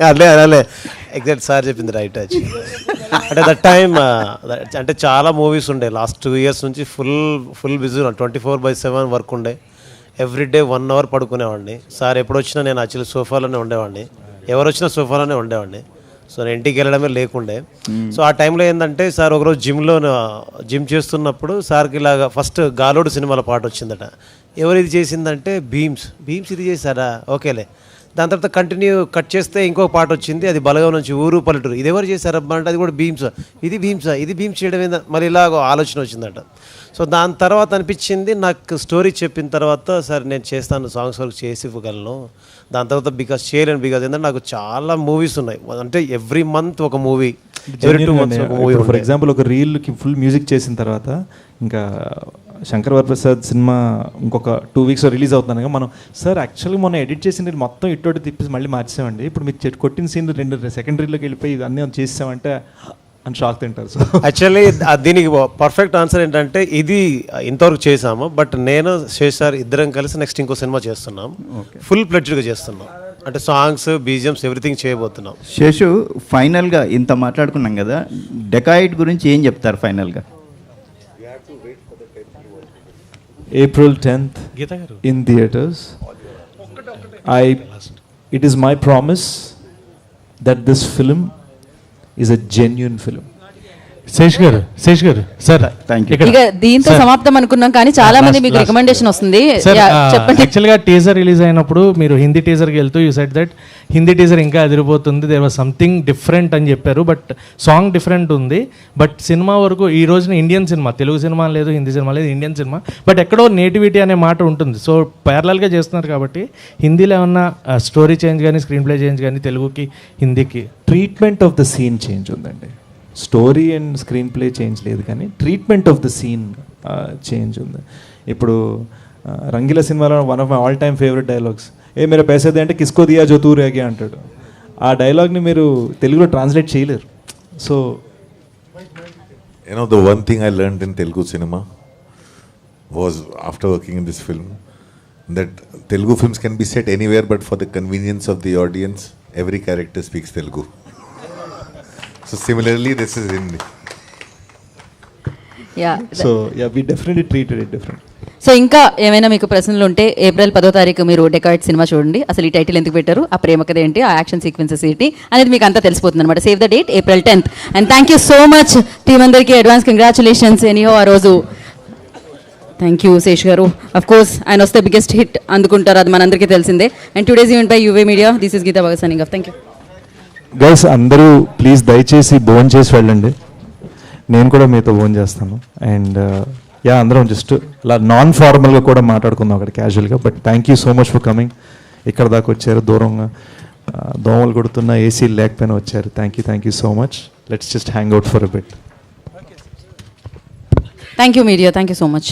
అదే ఎగ్జాక్ట్ సార్ చెప్పింది రైట్. అంటే దట్ టైం అంటే చాలా మూవీస్ ఉండే, లాస్ట్ 2 years నుంచి ఫుల్ బిజీ 24/7 వర్క్ ఉండే. Everyday 1 hour పడుకునేవాడిని. సార్ ఎప్పుడు వచ్చినా నేను యాక్చువల్లీ సోఫాలోనే ఉండేవాడిని, ఎవరు వచ్చినా సోఫాలోనే ఉండేవాడిని. సో నేను ఇంటికి వెళ్ళడమే లేకుండే. సో ఆ టైంలో ఏంటంటే సార్ ఒకరోజు జిమ్ చేస్తున్నప్పుడు సార్కి ఇలాగా ఫస్ట్ గాలోడు సినిమాలో పాట వచ్చిందట. ఎవరు ఇది చేసిందంటే భీమ్స్ ఇది చేశారా, ఓకేలే. దాని తర్వాత కంటిన్యూ కట్ చేస్తే ఇంకో పాట వచ్చింది, అది బలగం నుంచి ఊరు పల్లెటూరు. ఇది ఎవరు చేశారబ్బా అంటే అది కూడా భీమ్స్. ఇది భీమ్స్ చేయడం ఏందా, మళ్ళీ ఇలాగ ఆలోచన వచ్చిందట. సో దాని తర్వాత అనిపించింది, నాకు స్టోరీ చెప్పిన తర్వాత సార్ నేను చేస్తాను, సాంగ్స్ వరకు చేసి ఇవ్వగలను. దాని తర్వాత బికాస్ ఏంటంటే నాకు చాలా మూవీస్ ఉన్నాయి, అంటే ఎవ్రీ మంత్ ఒక మూవీ, ఎవ్రీ 2 months ఒక మూవీ. ఫర్ ఎగ్జాంపుల్ ఒక రీల్కి ఫుల్ మ్యూజిక్ చేసిన తర్వాత ఇంకా శంకర్ వరప్రసాద్ సినిమా ఇంకొక 2 weeks రిలీజ్ అవుతున్నాను, మనం సార్ యాక్చువల్గా మొన్న ఎడిట్ చేసిన మొత్తం ఇట్టోటి తిప్పేసి మళ్ళీ మార్చామండి, ఇప్పుడు మీరు కొట్టిన సీన్ 2 సెకండరీలోకి వెళ్ళిపోయి అన్నీ చేసామంటే అని షాక్ తింటారు. సో యాక్చువల్లీ దీనికి పర్ఫెక్ట్ ఆన్సర్ ఏంటంటే ఇది ఇంతవరకు చేసాము, బట్ నేను శేష్ సార్ ఇద్దరం కలిసి నెక్స్ట్ ఇంకో సినిమా చేస్తున్నాం, ఫుల్ ప్లెడ్జ్డ్గా చేస్తున్నాం. అంటే సాంగ్స్ బీజిఎమ్స్ ఎవ్రీథింగ్ చేయబోతున్నాం. శేషు, ఫైనల్గా ఇంత మాట్లాడుకున్నాం కదా, డెకాయిడ్ గురించి ఏం చెప్తారు ఫైనల్గా? April 10th in theaters. It is my promise that this film is a genuine film. Sesh garu sir thank you. ఇక దీంతో సమాప్తం అనుకున్నాం, కానీ చాలా మంది మీకు రికమెండేషన్ వస్తుంది. చెప్పండి. యాక్చువల్గా టీజర్ రిలీజ్ అయినప్పుడు మీరు హిందీ టీజర్కి వెళ్తూ you said that Hindi teaser ఇంకా అదిరిపోతుంది, దేర్ వాజ్ సంథింగ్ డిఫరెంట్ అని చెప్పారు. బట్ సాంగ్ డిఫరెంట్ ఉంది. బట్ సినిమా వరకు ఈ రోజున ఇండియన్ సినిమా, తెలుగు సినిమా లేదు, హిందీ సినిమా లేదు, ఇండియన్ సినిమా. బట్ ఎక్కడో నేటివిటీ అనే మాట ఉంటుంది. సో ప్యారలల్గా చేస్తున్నారు కాబట్టి హిందీలో ఏమన్నా స్టోరీ చేంజ్ కానీ, స్క్రీన్ ప్లే చేంజ్ కానీ, తెలుగుకి హిందీకి treatment of the scene change ఉందండి. Story and screen play change లేదు, కానీ treatment of the scene change ఉంది. ఇప్పుడు రంగీలా సినిమాలో one of my all time favourite dialogues, ఏ మీరు పైసే దే అంటే కిస్కో దియా జో తూ రేగే అంటాడు. ఆ డైలాగ్ని మీరు తెలుగులో ట్రాన్స్లేట్ చేయలేరు. So the one thing I learned in Telugu cinema was, after working in this film, that Telugu films can be set anywhere, but for the convenience of the audience, every character speaks Telugu. So similarly, this is Hindi. We definitely treated it different. So ఇంకా ఏమైనా మీకు ప్రశ్నలు ఉంటే April 10వ మీరు dacoit cinema చూడండి. అసలు ఈ టైటిల్ ఎందుకు పెట్టారు, ఆ ప్రేమ కథ ఏంటి, ఆ యాక్షన్ సీక్వెన్సెస్ ఏంటి అనేది మీకు అంతా తెలిసిపోతుంది అనమాట. Save the date April 10th. And thank you so much team అందరికీ, అడ్వాన్స్ కంగ్రాచులేషన్స్. ఎనీహో ఆ రోజు థ్యాంక్ యూ శేష్ గారు. అఫ్ కోర్స్ ఆయన వస్తే బిగ్గెస్ట్ హిట్ అందుకుంటారు, అది మనందరికీ తెలిసిందే. And today's event by YouWe media. This is Geeta Bhagat signing off. Thank you guys. అందరూ ప్లీజ్ దయచేసి భోజనం చేసి వెళ్ళండి. నేను కూడా మీతో భోజనం చేస్తాను. అండ్ అందరం జస్ట్ అలా నాన్ ఫార్మల్గా కూడా మాట్లాడుకుందాం అక్కడ క్యాజువల్గా. But thank you so much for coming. ఇక్కడ దాకా వచ్చారు, దూరంగా దోమలు కొడుతున్న ఏసీ లేకపోయినా వచ్చారు. Thank you so much. Let's just hang out for a bit. Thank you media. Thank you so much.